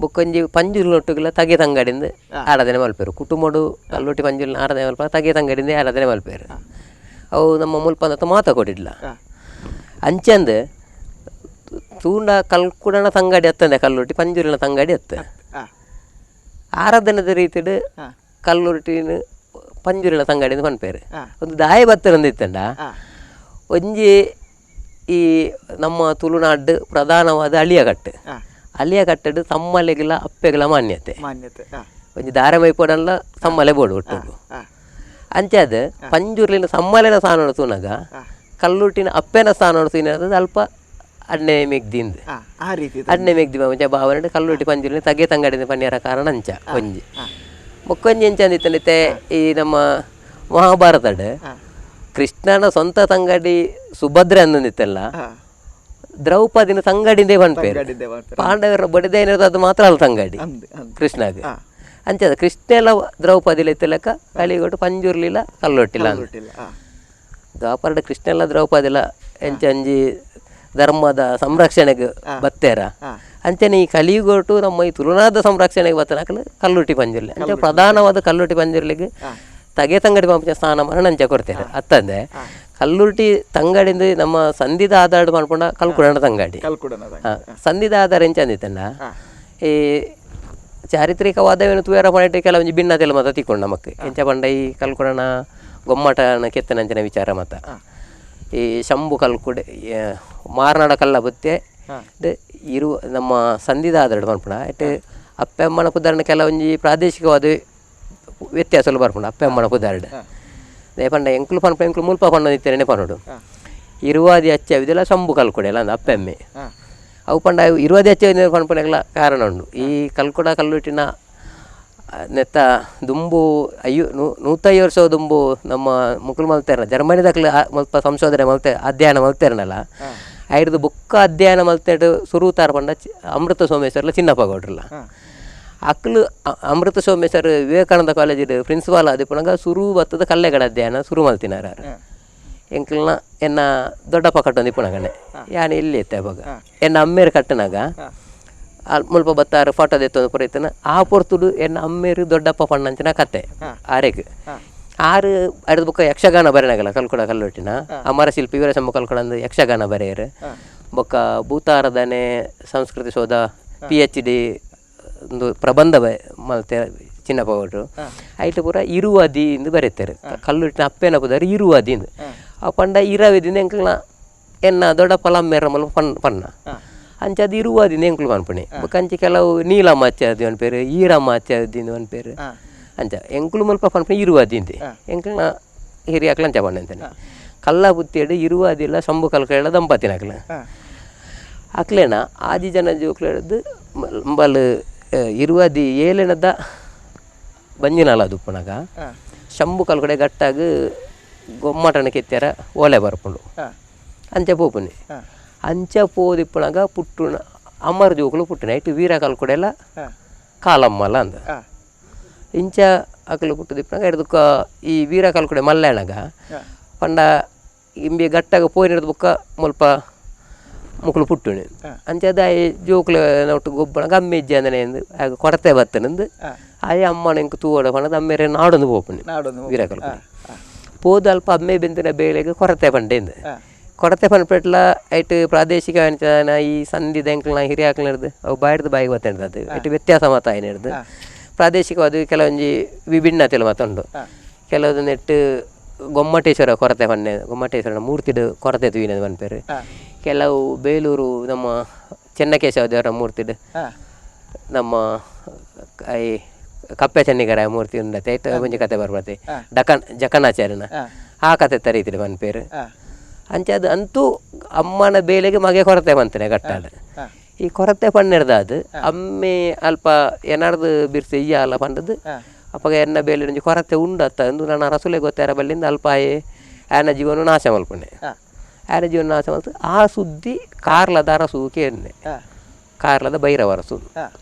ಬೊಕ್ಕೊಂಜಿ ಪಂಜುರ್ಲೊಟ್ಟುಗಳ ತಗೆ ತಂಗಾಡಿಂದ ಆರಾಧನೆ ಮಲ್ಪೇರು ಕುಟುಂಬಡು ಕಲ್ಲುರುಟಿ ಪಂಜುರ್ನ ಆರಾಧನೆ ಮಲ್ಪ ತಗೆ ತಂಗಾಡಿಂದ ಆರಾಧನೆ ಮಲ್ಪೇರು ಅವು ನಮ್ಮ ಮುಲ್ಪಂದ ಮಾತ ಕೊಡಿಡ್ಲ ಅಂಚಂದ ತೂಂಡ ಕಲ್ಕುಡನ ತಂಗಾಡಿ ಹತ್ತಂದೆ ಕಲ್ಲುರುಟಿ ಪಂಜುರಿನ ತಂಗಾಡಿ ಹತ್ತ ಆರಾಧನದ ರೀತಿಡ್ ಕಲ್ಲುರುಟಿನ ಪಂಜುರಿನ ತಂಗಾಡಿಂದ ಪನ್ಪೇರು ಒಂದು ದಾಯ ಬತ್ತರಂದಿತ್ತಂಡ ಒಂಜಿ ಈ ನಮ್ಮ ತುಳುನಾಡು ಪ್ರಧಾನವಾದ ಅಳಿಯ ಕಟ್ಟಡು ಸಮ್ಮಲೆಗಿಲ್ಲ ಅಪ್ಪೆಗಳ ಮಾನ್ಯತೆ ಒಂಜಿ ದಾರ ಮೈಪೋಡಲ್ಲ ಸಮ್ಮಲೆ ಬೋಡು ಒಟ್ಟು ಅಂಚಾದ ಪಂಜುರ್ಲಿನ ಸಮ್ಮಲೆನ ಸ್ಥಾನ ತೂನಾಗ ಕಲ್ಲುಟ್ಟಿನ ಅಪ್ಪೆನ ಸ್ಥಾನ ತೂನದ ಅಲ್ಪ ಅಣ್ಣೆ ಮೆಗ್ದಿಂದ ಅಣ್ಣೆ ಮೆಗ್ದಿ ಮುಂಚೆ ಭಾವನೆ ಕಲ್ಲುಟ್ಟಿ ಪಂಜುರ್ಲಿನ ತಗೆ ತಂಗಾಡಿನ ಪನ್ಯಾರ ಕಾರಣ ಅಂಚ ಒಂಜಿ ಮೊಕ್ಕೊಂಜಿ ಎಂಚಂದಿತ್ತಂದಿತ್ತೆ ಈ ನಮ್ಮ ಮಹಾಭಾರತಡ್ ಕೃಷ್ಣನ ಸ್ವಂತ ತಂಗಾಡಿ ಸುಭದ್ರೆ ಅನ್ನಂದಿತ್ತಲ್ಲ ದ್ರೌಪದಿನ ತಂಗಾಡಿಂದೇ ಪನ್ಪೇರು ಪಾಂಡವರ ಬಡಿದೇನಿರೋದು ಅದು ಮಾತ್ರ ಅಲ್ಲ ತಂಗಾಡಿ ಕೃಷ್ಣಗೆ ಅಂಚದ ಕೃಷ್ಣ ಎಲ್ಲ ದ್ರೌಪದಿಲ ಎತ್ತಲಕ್ಕ ಕಳಿಗೊಟ್ಟು ಪಂಜುರ್ಲಿಲ್ಲ ಕಲ್ಲೊಟ್ಟಿಲ್ಲ ದ್ವಾಪರಡ ಕೃಷ್ಣ ಎಲ್ಲ ದ್ರೌಪದಿಲ ಎಂಚಂಜಿ ಧರ್ಮದ ಸಂರಕ್ಷಣೆಗೆ ಬತ್ತೇರ ಅಂಚನೆ ಈ ಕಲಿಗೊಟ್ಟು ನಮ್ಮ ಈ ತುಳುನಾದ ಸಂರಕ್ಷಣೆಗೆ ಬತ್ತನಕಲು ಕಲ್ಲುಟ್ಟಿ ಪಂಜುರ್ಲಿ ಅಂಚ ಪ್ರಧಾನವಾದ ಕಲ್ಲುಟ್ಟಿ ಪಂಜುರ್ಲಿಗೆ ತಗೆ ತಂಗಡಿ ಪಂಪ ಸ್ಥಾನಮಾನ ಅಂಚ ಕೊಡ್ತೇನೆ ಅತ್ತಂದೆ ಕಲ್ಲುರ್ಟಿ ತಂಗಾಡಿಂದ ನಮ್ಮ ಸಂಧಿದ ಆಧಾರ ಮಾಡ್ಕೊಂಡ ಕಲ್ಕುಡನ ತಂಗಾಡಿ ಸಂಧಿದ ಆಧಾರ ಎಂಚ ಅಂದಿತ್ತಂಡ ಈ ಚಾರಿತ್ರಿಕವಾದವೇನು ತೂಯಾರ ಮಾಡಿಟ್ಟು ಕೆಲವೊಂದು ಭಿನ್ನತೆಲ್ಲ ಮತ ತಿಕ್ಕೊಂಡು ನಮಕ್ ಎಂಚ ಪಂಡ ಈ ಕಲ್ಕೊಡನ ಗೊಮ್ಮಟನ ಕೆತ್ತನಂಚಿನ ವಿಚಾರ ಮತ ಈ ಶಂಭು ಕಲ್ಕುಡೆ ಮಾರ್ನಾಡ ಕಲ್ಲ ಬುತ್ತೆ ಇರುವ ನಮ್ಮ ಸಂಧಿದಾದರಡು ಬರ್ಪುಣ ಅಟ್ಟು ಅಪ್ಪೆಮ್ಮನ ಪುದಾರಣ ಕೆಲವೊಂದು ಪ್ರಾದೇಶಿಕವಾದ ವ್ಯತ್ಯಾಸಲು ಬರ್ಪುಣ ಅಪ್ಪೆಮ್ಮನ ಪುದಾರಡು ನೇ ಪಂಡ ಎಂಕ್ಲು ಪನ್ಪ ಎಂಕ್ಲು ಮುಲ್ಪ ಪಂಡ ನಿತ್ತೇನೆ ಪನ್ನೋಡು ಇರುವಾದಿ ಹಚ್ಚವಿದೆಲ್ಲ ಶಂಭು ಕಲ್ಕೊಡೆ ಅಲ್ಲ ಅಂದ ಅಪ್ಪೆಮ್ಮೆ ಅವು ಪಂಡ ಇರುವಾದಿ ಹಚ್ಚ ಪನ್ಪನೆಲ್ಲ ಕಾರಣ ಉಂಡು ಈ ಕಲ್ಕೊಡ ಕಲ್ಲುಟ್ಟಿನ ನೆತ್ತ ದುಂಬು 150 ವರ್ಷ ದುಂಬು ನಮ್ಮ ಮುಕ್ಳು ಮಲ್ತೇರ ಜರ್ಮನಿದಾಗಲೇ ಸ್ವಲ್ಪ ಸಂಶೋಧನೆ ಅಧ್ಯಯನ ಮಲ್ತೇರನಲ್ಲ ಐದು ಬುಕ್ಕ ಅಧ್ಯಯನ ಮಲ್ತೇಡು ಸುರುತಾರ ಪಂಡ ಅಮೃತ ಸೋಮೇಶ್ವರ್ಲ ಚಿನ್ನಪ್ಪ ಗೌಡ್ರಲ್ಲ ಅಕ್ಲು ಅಮೃತ ಸೋಮೇಶ್ವರ್ ವಿವೇಕಾನಂದ ಕಾಲೇಜಿದ ಪ್ರಿನ್ಸಿಪಾಲ್ ಆದ ಪುನಗ ಸುರು ಬತ್ತದ ಕಲ್ಲೆಗಡ ಅಧ್ಯಯನ ಸುರು ಮಲ್ತಿನಾರ ಎಂಕ್ಲನ ಎನ್ನ ದೊಡ್ಡಪ್ಪ ಕಟ್ಟೊಂದು ಪುನಗನೆ ಯಾನು ಇಲ್ಲಿ ಎತ್ತೆ ಅವಾಗ ಎನ್ನ ಅಮ್ಮೇರು ಕಟ್ಟನಾಗ ಮುಲ್ಪ ಬತ್ತಾರು ಫೋಟೋ ಎತ್ತೊಂದು ಪುರೈತನ ಆ ಪೊರ್ತುಡು ಎನ್ನ ಅಮ್ಮೇರು ದೊಡ್ಡಪ್ಪ ಪಣ್ಣಂಚಿನ ಕತೆ ಆರೆಗ್ ಆರು ಅಡ್ದು ಬುಕ್ಕ ಯಕ್ಷಗಾನ ಬರೆನಾಗಲ್ಲ ಕಲ್ಕೊಡ ಕಲ್ಲೊಟ್ಟಿನ ಅಮರ ಶಿಲ್ಪಿ ವೀರಶಂಭ ಕಲ್ಕೊಡ ಯಕ್ಷಗಾನ ಬರೆಯರು ಬೊಕ್ಕ ಭೂತಾರಾಧನೆ ಸಂಸ್ಕೃತಿ ಶೋಧ PhD ಒಂದು ಪ್ರಬಂಧ ಮಲ್ತೆ ಚಿನ್ನಪ್ಪ ಗೌಡ್ರು ಐಟ್ ಪೂರ ಇರುವಾದಿ ಇಂದು ಬರೀತಾರೆ ಕಲ್ಲುಟ್ಟಿನ ಅಪ್ಪೇನ ಪುದಾರು ಇರುವಾದಿ ಇಂದು ಆ ಪಂಡ ಇರವಿದಿಂದ ಎಂಕ್ಲನ ಎನ್ನ ದೊಡ್ಡಪ್ಪ ಲಮ್ಮೇರ ಮಲ್ಲ ಪಣ್ಣ ಅಂಚದು ಇರುವಾದಿಂದ ಎಂಕ್ಲು ಪನ್ಪಣಿ ಕಂಚಿ ಕೆಲವು ನೀಲಮ್ಮ ಹಚ್ಚದಿ ಒಂದು ಪೇರು ಈರಮ್ಮ ಹಚ್ಚದಿ ಒಂದು ಪೇರು ಅಂಚ ಎಂಕ್ಲು ಮಲ್ಪ ಪನ್ಪಣಿ ಇರುವಾದಿಂದೆ ಎಂಕ್ಲನ ಹಿರಿಯಾಕ್ಲ ಅಂಚ ಪಣ್ಣ ಅಂತಾನೆ ಕಲ್ಲ ಬುತ್ತಿಯಡು ಇರುವಾದಿಲ್ಲ ಶಂಭು ಕಲ್ಕಳ ದಂಪತಿನ ಅಕ್ಲೇನ ಆದಿ ಜನ ಜೋಕ್ಲು ಹಿಡಿದು ಬಲ್ ಇರುವಾದಿ ಏಳೆನದ ಬಂಜಿನಲ್ಲ ದುಪ್ಪಣಗ ಶಂಭು ಕಲ್ಕಡೆ ಗಟ್ಟಾಗ ಗೊಮ್ಮಟನ ಕೆತ್ತಾರ ಓಲೆ ಬರ್ಪುಂಡು ಅಂಚ ಪೋಪುನಿ ಅಂಚ ಪೋದಿಪ್ಪಣಗ ಪುಟ್ಟುನ ಅಮರ ಜೋಕುಲು ಪುಟ್ಟಿನ ಇಟ್ಟು ವೀರ ಕಲ್ಕೊಡೆಲ್ಲ ಕಾಲಮ್ಮಲ್ಲ ಅಂದ ಇಂಚ ಅಕಲು ಪುಟ್ಟು ದಿಪ್ಪಣಗ ಹಿಡ್ದಕ್ಕ ಈ ವೀರ ಕಲ್ಕೊಡೆ ಮಲ್ಲೆಣಗ ಪಂಡ ಇಂಬಿ ಗಟ್ಟಾಗ ಪೋಯಿನದ ಬುಕ್ಕ ಮುಲ್ಪ ಮುಕ್ಳು ಪುಟ್ಟುಣಿ ಅಂಚದ ಜೋಕ್ಲು ಒಟ್ಟು ಗೊಬ್ಬಣ ಗಮ್ಮಿ ಇಜ್ಜಿ ಅಂದನೆ ಆಗ ಕೊರತೆ ಬತ್ತನಂದು ಆಯ ಅಮ್ಮನ ಎಂಕು ತೂವಡ ಪಣದ ಅಮ್ಮೇರೆ ನಾಡೊಂದು ಪೋಪುಣಿ ವೀರ ಕಲ್ಕೊಡೆ ಪೋದು ಅಲ್ಪ ಅಮ್ಮೆ ಬೆಂದಿನ ಬೇಳೆಗೆ ಕೊರತೆ ಪಂಡೆಂದು ಕೊರತೆ ಪನ್ಪೆಟ್ಲ ಐಟ್ ಪ್ರಾದೇಶಿಕ ಅನ್ಚಾನ ಈ ಸಂಧಿದ ಎಂಕ್ಲನ ಹಿರಿಯಾಕ್ಲ ಹಿಡ್ದು ಅವು ಬಾಯ್ದು ಬಾಯಿಗೆ ಬತ್ತಂಡದು ಐಟ್ ವ್ಯತ್ಯಾಸ ಮತ ಏನು ಹಿಡ್ದು ಪ್ರಾದೇಶಿಕವಾದ ಕೆಲವೊಂಜಿ ವಿಭಿನ್ನತೆಲು ಮತ ಉಂಡು ಕೆಲವೊಂದು ನೆಟ್ಟು ಗೊಮ್ಮಟೇಶ್ವರ ಕೊರತೆ ಪನ್ನೆ ಗೊಮ್ಮಟೇಶ್ವರನ ಮೂರ್ತಿಡು ಕೊರತೆ ತೂಯಿನದು ಪನ್ಪೇರು ಕೆಲವು ಬೇಲೂರು ನಮ್ಮ ಚೆನ್ನಕೇಶವ ದೇವರ ಮೂರ್ತಿಡು ನಮ್ಮ ಈ ಕಪ್ಪೆ ಚೆನ್ನಿಗರ ಮೂರ್ತಿ ಉಂಡತೆ ಐಟ್ ಮುಂಚೆ ಕತೆ ಬರ್ಬತ್ತೆ ಜಕಣಾಚಾರ್ಯನ ಆ ಕತೆ ತರೀತಿರು ಪನ್ಪೇರು ಅಂಚದು ಅಂತೂ ಅಮ್ಮನ ಬೇಲೆಗೆ ಮಗೆ ಕೊರತೆ ಬಂತಾನೆ ಗಟ್ಟಾಡ ಈ ಕೊರತೆ ಪನ್ನೆಡ್ದಾದು ಅಮ್ಮೆ ಅಲ್ಪ ಏನಾರ್ದು ಬಿರ್ಸಿ ಅಲ್ಲ ಪಂಡದು ಅಪ್ಪಗ ಎನ್ನ ಬೇಲೆ ಕೊರತೆ ಉಂಡತ್ತ ಅಂದು ನನ್ನ ರಸುಲೆ ಗೊತ್ತಾರ ಬಲ್ಲಿಂದ ಅಲ್ಪ ಆನ ಜೀವನ ನಾಶ ಮಲ್ಪಣೆ ಆನ ಜೀವನ ನಾಶ ಮಲ್ತು ಆ ಸುದ್ದಿ ಕಾರ್ಲದ ಅರಸು ಕೇನೆ ಕಾರ್ಲದ ಭೈರವರಸು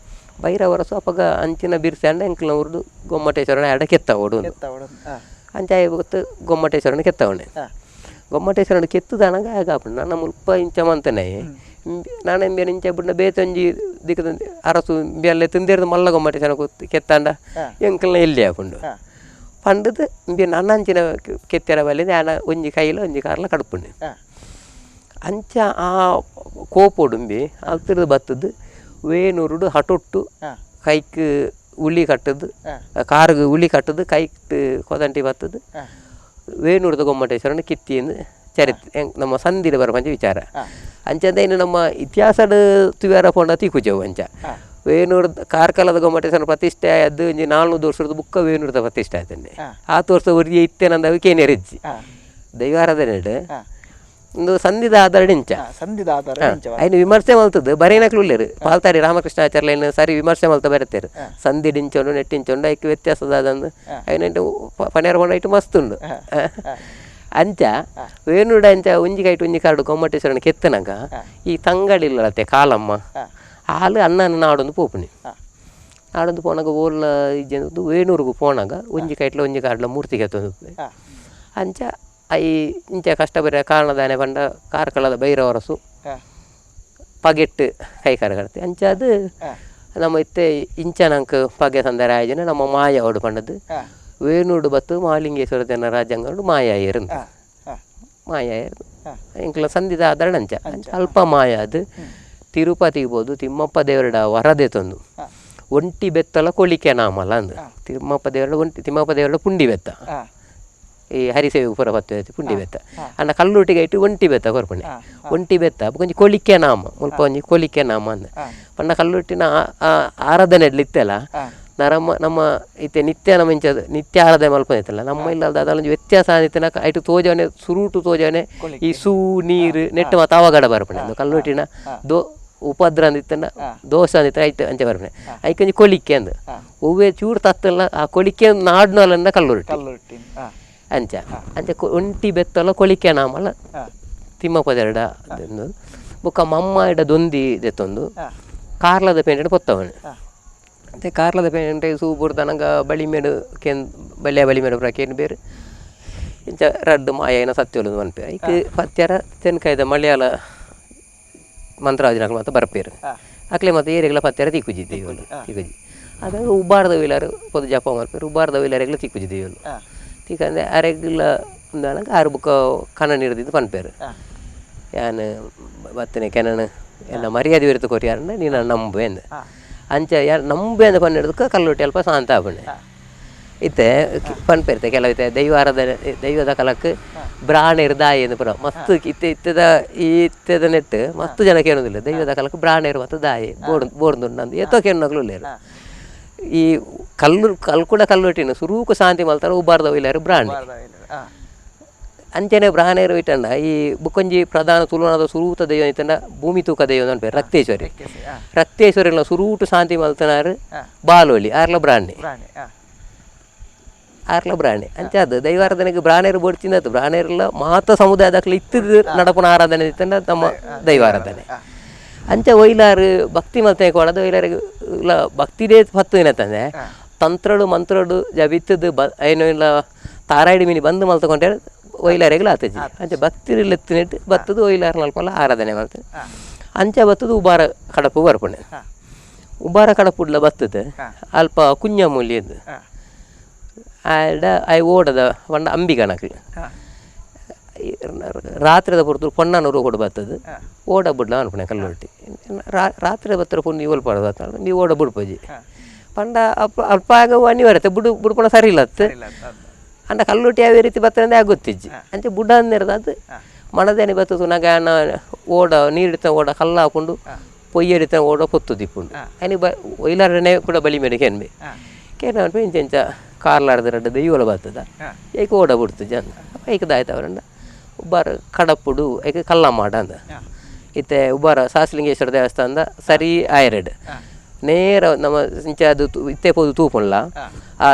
ಭೈರವರಸು ಅಪ್ಪಗ ಅಂಚಿನ ಬಿರ್ಸಿ ಅಂಡ ಎಂಕ್ಲ ಉರ್ದು ಗೊಮ್ಮಟೇಶ್ವರನ ಎಡ ಕೆತ್ತ ಓಡು ಅಂಚಾಯ ಗೊತ್ತು ಗೊಮ್ಮಟೇಶ್ವರನ ಕೆತ್ತವಣೆ ಗೊಮ್ಮಟೇಶ್ವರನ ಕೆತ್ತುದಾನಗ ಆಗಾಪು ನನ್ನ ಮುಲ್ಪ ಇಂಚ ಮಂತನೆ ನಾನು ಎಂಬೇನು ಇಂಚ ಬಿಡ್ನ ಬೇತೊಂಜಿ ದಿಕ್ಕದ ಅರಸು ಬೆಲ್ಲ ತಿಂದಿರ್ದು ಮಲ್ಲ ಗೊಮ್ಮಟೇಶ್ವರನ ಕೆತ್ತಾಂಡ ಎಂಕಲ್ನ ಎಲ್ಲಿ ಹಾಕೊಂಡು ಪಂಡದು ಇಂಬಿ ನನ್ನ ಅಂಚಿನ ಕೆತ್ತರ ಬಲ್ಲಿಂದ ಆನ ಒಂಜಿ ಕೈಲ ಒಂಜಿ ಕಾರ್ಲ ಕಡುಪುಂಡು ಅಂಚ ಆ ಕೋಪೋಡುಂಬಿ ಅಲ್ತಿರ್ದು ಬತ್ತದು ವೇಣೂರುಡು ಹಟೊಟ್ಟು ಕೈಕ್ ಉಳಿ ಕಟ್ಟದು ಕಾರ್ಗೆ ಉಳಿ ಕಟ್ಟದು ಕೈಟ್ ಕೊದಂಟಿ ಬತ್ತದು ವೇಣೂರದ ಗೊಮ್ಮಟೇಶ್ವರನ ಕಿತ್ತಿಯಿಂದ ಚರಿತ್ರೆ ನಮ್ಮ ಸಂಧಿದ ಬರಪಂಚ ವಿಚಾರ ಅಂಚಂದ ಇನ್ನು ನಮ್ಮ ಇತಿಹಾಸದ ತುವ್ಯಾರ ಪೋಂಡ ತೀಕುಜವು ಅಂಚ ವೇಣೂರದ ಕಾರ್ಕಲದ ಗೊಮ್ಮಟೇಶ್ವರನ ಪ್ರತಿಷ್ಠೆ ಆದ್ದು ಇಂಜಿ 400 ವರ್ಷದ ಬುಕ್ಕ ವೇಣೂರದ ಪ್ರತಿಷ್ಠೆ ಆಯ್ತಂಡೆ ಆ ವರ್ಷ ಒರ್ಜಿ ಇತ್ತೇನಂದವು ಕೇನೆರೆಜ್ಜಿ ದೈವಾರಾಧನೆ ಒಂದು ಸಂಧಿದ ಆಧಾರ ಇಂಚ ಐನು ವಿಮರ್ಶೆ ಮಲ್ತದ್ದು ಬರೇನಕ್ಲು ಉಳ್ಳೇರು ಪಾಲ್ತಾರಿ ರಾಮಕೃಷ್ಣಾಚಾರ್ಯ ಸರಿ ವಿಮರ್ಶೆ ಮಲ್ತ ಬರತ್ತೇರು ಸಂಧಿ ಡಿಂಚೊಂಡು ನೆಟ್ಟಿಂಚೊಂಡು ಐಕ್ ವ್ಯತ್ಯಾಸದಂದು ಐನೆಂಟು ಪನೇರ ಕೊಂಡ ಇಟ್ಟು ಮಸ್ತ್ ಉಂಡು ಅಂಚ ವೇಣುಡ ಅಂಚ ಒಂಜಿ ಕೈಟು ಒಂಜಿ ಕಾರ್ಡು ಗೊಮ್ಮಟೇಶ್ವರನ ಕೆತ್ತನಾಗ ಈ ತಂಗಡಿಲ್ಲತ್ತೆ ಕಾಲಮ್ಮ ಹಾಲು ಅಣ್ಣನ ನಾಡೊಂದು ಪೋಪುನಿ ನಾಡೊಂದು ಪೋನಾಗ ಓಲ್ಲ ಇಜ್ಜಂದು ವೇಣೂರಿಗೂ ಪೋನಾಗ ಒಂಜಿ ಕೈಟ್ಲ ಒಂಜಿ ಕಾರ್ಡ್ಲ ಮೂರ್ತಿ ಕೆತ್ತೊಂದು ಅಂಚ ಐ ಇಂಚ ಕಷ್ಟಪರ ಕಾರಣದಾನೆ ಪಂಡ ಕಾರ್ಕಳದ ಭೈರವರಸು ಪಗೆಟ್ಟು ಕೈಕಾರಗತ್ತೆ ಅಂಚಾದು ನಮ್ಮ ಇತ್ತೆ ಇಂಚನಂಕ್ ಪಗೆ ಸಂದರ ಆಯೋಜನೆ ನಮ್ಮ ಮಾಯ ಓಡು ಪಂಡದು ವೇಣೂಡು ಬತ್ತು ಮಹಾಲಿಂಗೇಶ್ವರ ಜನ ರಾಜ್ಯಾಂಗ ಮಾಯ ಏರಂತ ಮಾಯ ಏರು ಇಂಕ್ಲ ಸಂಧಿದ ಆಧಾರ ಅಂಚ ಅಲ್ಪ ಮಾಯ ಅದು ತಿರುಪತಿಗೆ ಬೋದು ತಿಮ್ಮಪ್ಪ ದೇವರಡ ವರದೆ ತಂದು ಒಂಟಿ ಬೆತ್ತಲ ಕೊಳಿಕೆ ನಾಮಲ್ಲ ಅಂದು ತಿಮ್ಮಪ್ಪ ದೇವರ ಪುಂಡಿ ಬೆತ್ತ ಈ ಹರಿಸೇವೆ ಪುರ ಪತ್ತೆ ಪುಂಡಿ ಬೆತ್ತ ಅನ್ನ ಕಲ್ಲುಟ್ಟಿಗೆ ಇಟ್ಟು ಒಂಟಿ ಬೆತ್ತ ಕೊರ್ಪಣೆ ಒಂಟಿ ಬೆತ್ತ ಕೊಂಚ ಕೊಳಿಕೆ ನಾಮ ಮುಲ್ಪ ಒಂಜಿ ಕೊಳಿಕೆ ನಾಮ ಅಂದ ಪಂಡ ಕಲ್ಲುಟ್ಟಿನ ಆರಾಧನೆ ಇತ್ತಲ್ಲ ನಮ್ಮ ಇತ್ತೆ ನಿತ್ಯ ಮಿಂಚದು ನಿತ್ಯ ಆರಾಧನೆ ಮಲ್ಪ ಐತಲ್ಲ ನಮ್ಮ ಇಲ್ಲದ ಅದೊಂದು ವ್ಯತ್ಯಾಸ ಆದಿತ್ತನ ಐಟು ತೋಜನೆ ಸುರುಟು ತೋಜನೆ ಈ ಸೂ ನೀರು ನೆಟ್ಟು ಮತ್ತು ಅವಗಡ ಬರ್ಪಣೆ ಕಲ್ಲುಟ್ಟಿನ ಉಪದ್ರ ಅಂದಿತ್ತನ ದೋಷ ಅಂದಿತ್ತ ಐತೆ ಅಂಚೆ ಬರ್ಪಣೆ ಐಕೊಂಜಿ ಕೊಳಿಕೆ ಅಂದು ಹೂವೇ ಚೂರು ತತ್ತಲ್ಲ ಆ ಕೊಳಿಕೆ ನಾಡ್ನಲ್ಲ ಕಲ್ಲುಟ್ಟಿ ಅಂಚ ಒಂಟಿ ಬೆತ್ತಲ್ಲ ಕೊಳಿಕೆ ನಾಮಲ್ಲ ತಿಮ್ಮಪ್ಪದೆರಡ ಅದೊಂದು ಬೊಕ್ಕ ಮಮ್ಮ ಇಡ ದೊಂದಿ ದೆತ್ತೊಂದು ಕಾರ್ಲದ ಪೇಂಟೆ ಪೊತ್ತವಣೆ ಮತ್ತೆ ಕಾರ್ಲದ ಪೇಂಟೆ ಸೂಪುರ್ದ ನಂಗೆ ಬಳಿಮೇಡು ಬಳ್ಳಿಯ ಬಳಿಮೇಡು ಪ್ರಕೇನು ಬೇರೆ ಇಂಚ ರಡ್ಡು ಮಾಯನ ಸತ್ಯೋಲು ಮನ್ಪೆ ಈಗ ಪತ್ಯರ ತೆನ್ಕಾಯ್ದ ಮಲಯಾಳ ಮಂತ್ರಾಜಿನಾಗ ಮಾತ್ರ ಬರ್ಪೇರು ಅಕ್ಲೆ ಮತ್ತೆ ಏರಿಗಳ ಪತ್ಯರ ತಿಕ್ಕುಜಿದ್ದೇವೆ ತಿಕ್ಕುಜಿ ಅದಾಗ ಉಬ್ಬಾರ್ದ ವೀಲರು ಪೊದು ಜಪ ಮಲ್ಪೇರು ಉಬ್ಬಾರ್ದ ವೀಲರೆಗ್ಲ ತಿಕ್ಕುಜಿದ್ದೇವೆ ತಿಕ್ಕಂದ್ರೆ ಅರೆಗ್ಲ ಅಂದಾಗ ಆರು ಬುಕ್ಕ ಕಣ್ಣ ನೀರ್ದಿದ್ದು ಪನ್ಪೇರು ಯಾನು ಬತ್ತನೆ ಕೆನನು ಎಲ್ಲ ಮರ್ಯಾದೆ ಇರುತ್ತೆ ಕೊರಿಯಾರನ್ನ ನೀನು ನಂಬೆ ಅಂದ ಅಂಚ ಯಾರು ನಂಬೆ ಅಂದ ಪನ್ನಿಡ್ದಕ್ಕೆ ಕಲ್ಲುಟ್ಟಿ ಅಲ್ಪ ಶಾಂತ ಆಪಣೆ ಇತ್ತೆ ಪನ್ಪೇರ್ತೆ ಕೆಲವೈತೆ ದೈವ ಆರಾಧನೆ ದೈವದ ಕಲಕ್ಕೆ ಬ್ರಾಣೇರು ದಾಯಿ ಎಂದು ಪುರ ಮಸ್ತ್ ಇತ್ತದ ನೆಟ್ಟು ಮಸ್ತ್ ಜನಕ್ಕೆ ಏನೋದಿಲ್ಲ ದೈವದ ಕಲಕ್ಕೆ ಬ್ರಾಣೇರು ಮತ್ತು ದಾಯಿ ಬೋರ್ದುಂಡು ನಂದು ಎತ್ತೋಕೆ ಏನಾಗ್ಲೂ ಈ ಕಲ್ಲು ಕೂಡ ಕಲ್ಲುಟ್ಟಿನ ಸುರೂಕು ಶಾಂತಿ ಮಲ್ತಾರೆ ಉಬ್ಬಾರ್ದವು ಇಲ್ಲಾರು ಬ್ರಾಣಿ ಅಂಚನೆ ಬ್ರಾಹ್ಮಣರು ಇಟ್ಟಂಡ ಈ ಬುಕ್ಕೊಂಜಿ ಪ್ರಧಾನ ತುಳುನಾದ ಸುರೂತ ದೈವ ಇತ್ತಂಡ ಭೂಮಿ ತೂಕ ದೈವ ಅನ್ಪೇ ರಕ್ತೇಶ್ವರಿ ಸುರೂಟು ಶಾಂತಿ ಮಲ್ತನಾರು ಬಾಲೋಲಿ ಆರ್ಲ ಬ್ರಾಹ್ಮಣಿ ಅಂಚ ಅದು ದೈವಾರಾಧನೆಗೆ ಬ್ರಾಹ್ಮಣರು ಬೋಡ್ತಿಂದತ್ತು ಬ್ರಾಹ್ಮಣರೆಲ್ಲ ಮಾತ ಸಮುದಾಯದಾಗಲಿ ಇತ್ತದ ನಡಪನ ಆರಾಧನೆ ಇತ್ತಂಡ ನಮ್ಮ ದೈವಾರಾಧನೆ ಅಂಚ ಒಯ್ಲಾರು ಭಕ್ತಿ ಮಲ್ತೆ ಕೊಡೋದು ಒಯ್ಲಾರಿಗೆ ಇಲ್ಲ ಭಕ್ತಿದೇ ಹತ್ತು ಏನಂತಂದ್ರೆ ತಂತ್ರಡು ಮಂತ್ರಡು ಜಬಿತ್ತದು ಏನು ಇಲ್ಲ ತಾರಾಯಿಡಿ ಮೀನಿ ಬಂದು ಮಲ್ತಕೊಂಡೆ ಒಯ್ಲಾರೆಗ್ಲ ಆತಜಿ ಅಂಚೆ ಭಕ್ತಿರಿಲ್ಲ ಎತ್ತಿನಿಟ್ಟು ಬತ್ತದು ಒಯ್ಲಾರ ನಲ್ಪಲ್ಲ ಆರಾಧನೆ ಮಾಡ್ತೇನೆ ಅಂಚೆ ಬತ್ತದು ಉಬಾರ ಕಡಪು ಬರ್ಪಣೆ ಉಬಾರ ಕಡಪುಡ್ಲ ಬತ್ತದ ಅಲ್ಪ ಕುಂಜ ಮೂಲ್ಯದ್ದು ಆಡ ಐ ಓಡದ ಪಂಡ ಅಂಬಿಗನಕ್ಕೆ ರಾತ್ರಿದ ಪುರತು ಪೊಣ್ಣನೂರು ಕೂಡ ಬರ್ತದೆ ಓಡ ಬಿಡ್ಲ ಅನ್ಪಣೆ ಕಲ್ಲೊಟ್ಟಿ ರಾತ್ರಿ ಬತ್ತರ ಪುಣ್ಯ ನೀವು ಪಡದ ನೀವು ಓಡ ಬಿಡ್ಪೋಜಿ ಪಂಡ ಅಲ್ಪ ಆಗುವ ಅನಿವಾರ್ಯತೆ ಬುಡ್ಪಣ ಸರಿ ಇಲ್ಲತ್ತೆ ಅಂಡ ಕಲ್ಲುಟ್ಟಿ ಯಾವ ರೀತಿ ಬರ್ತದೆ ಗೊತ್ತಿಜ್ಜಿ ಅಂಚೆ ಬುಡ್ಡ ಅಂದಿರದ ಅದು ಮಣದೇನೆ ಬರ್ತದೆ ನಗ ಓಡ ನೀರಿಡ್ತ ಓಡ ಕಲ್ಲ ಹಾಕೊಂಡು ಪೊಯ್ಯ ಹಿಡಿತ ಓಡ ಪೊತ್ತು ದಿಪ್ಪುಂಡು ಅನಿ ಒಯ್ಲಾರನೆ ಕೂಡ ಬಳಿ ಮೇಲೆ ಕೆನ್ಬೆ ಕೇನ ಅನ್ಪೆ ಇಂಚ ಕಾರ್ಲಾರ್ದ ರಡ್ಡ ದೈವಲ ಬರ್ತದ ಏಕ ಓಡ ಬಿಡ್ತು ಜನ ಏಕ ದಾಯ್ತವ್ರಂಡ ಉಬ್ಬಾರ ಕಡಪುಡು ಏಕ ಕಲ್ಲ ಮಾಡ ಅಂದ ಇತ್ತೆ ಉಬ್ಬಾರ ಸಾಸ್ಲಿಂಗೇಶ್ವರ ದೇವಸ್ಥಾನದ ಸರಿ ಆಯರೆಡ್ ನೇರ ನಮ್ಮ ಇಂಚ ಅದು ಇತ್ತೆ ಪೋದು ತೂಪುಣ್ಲ ಆ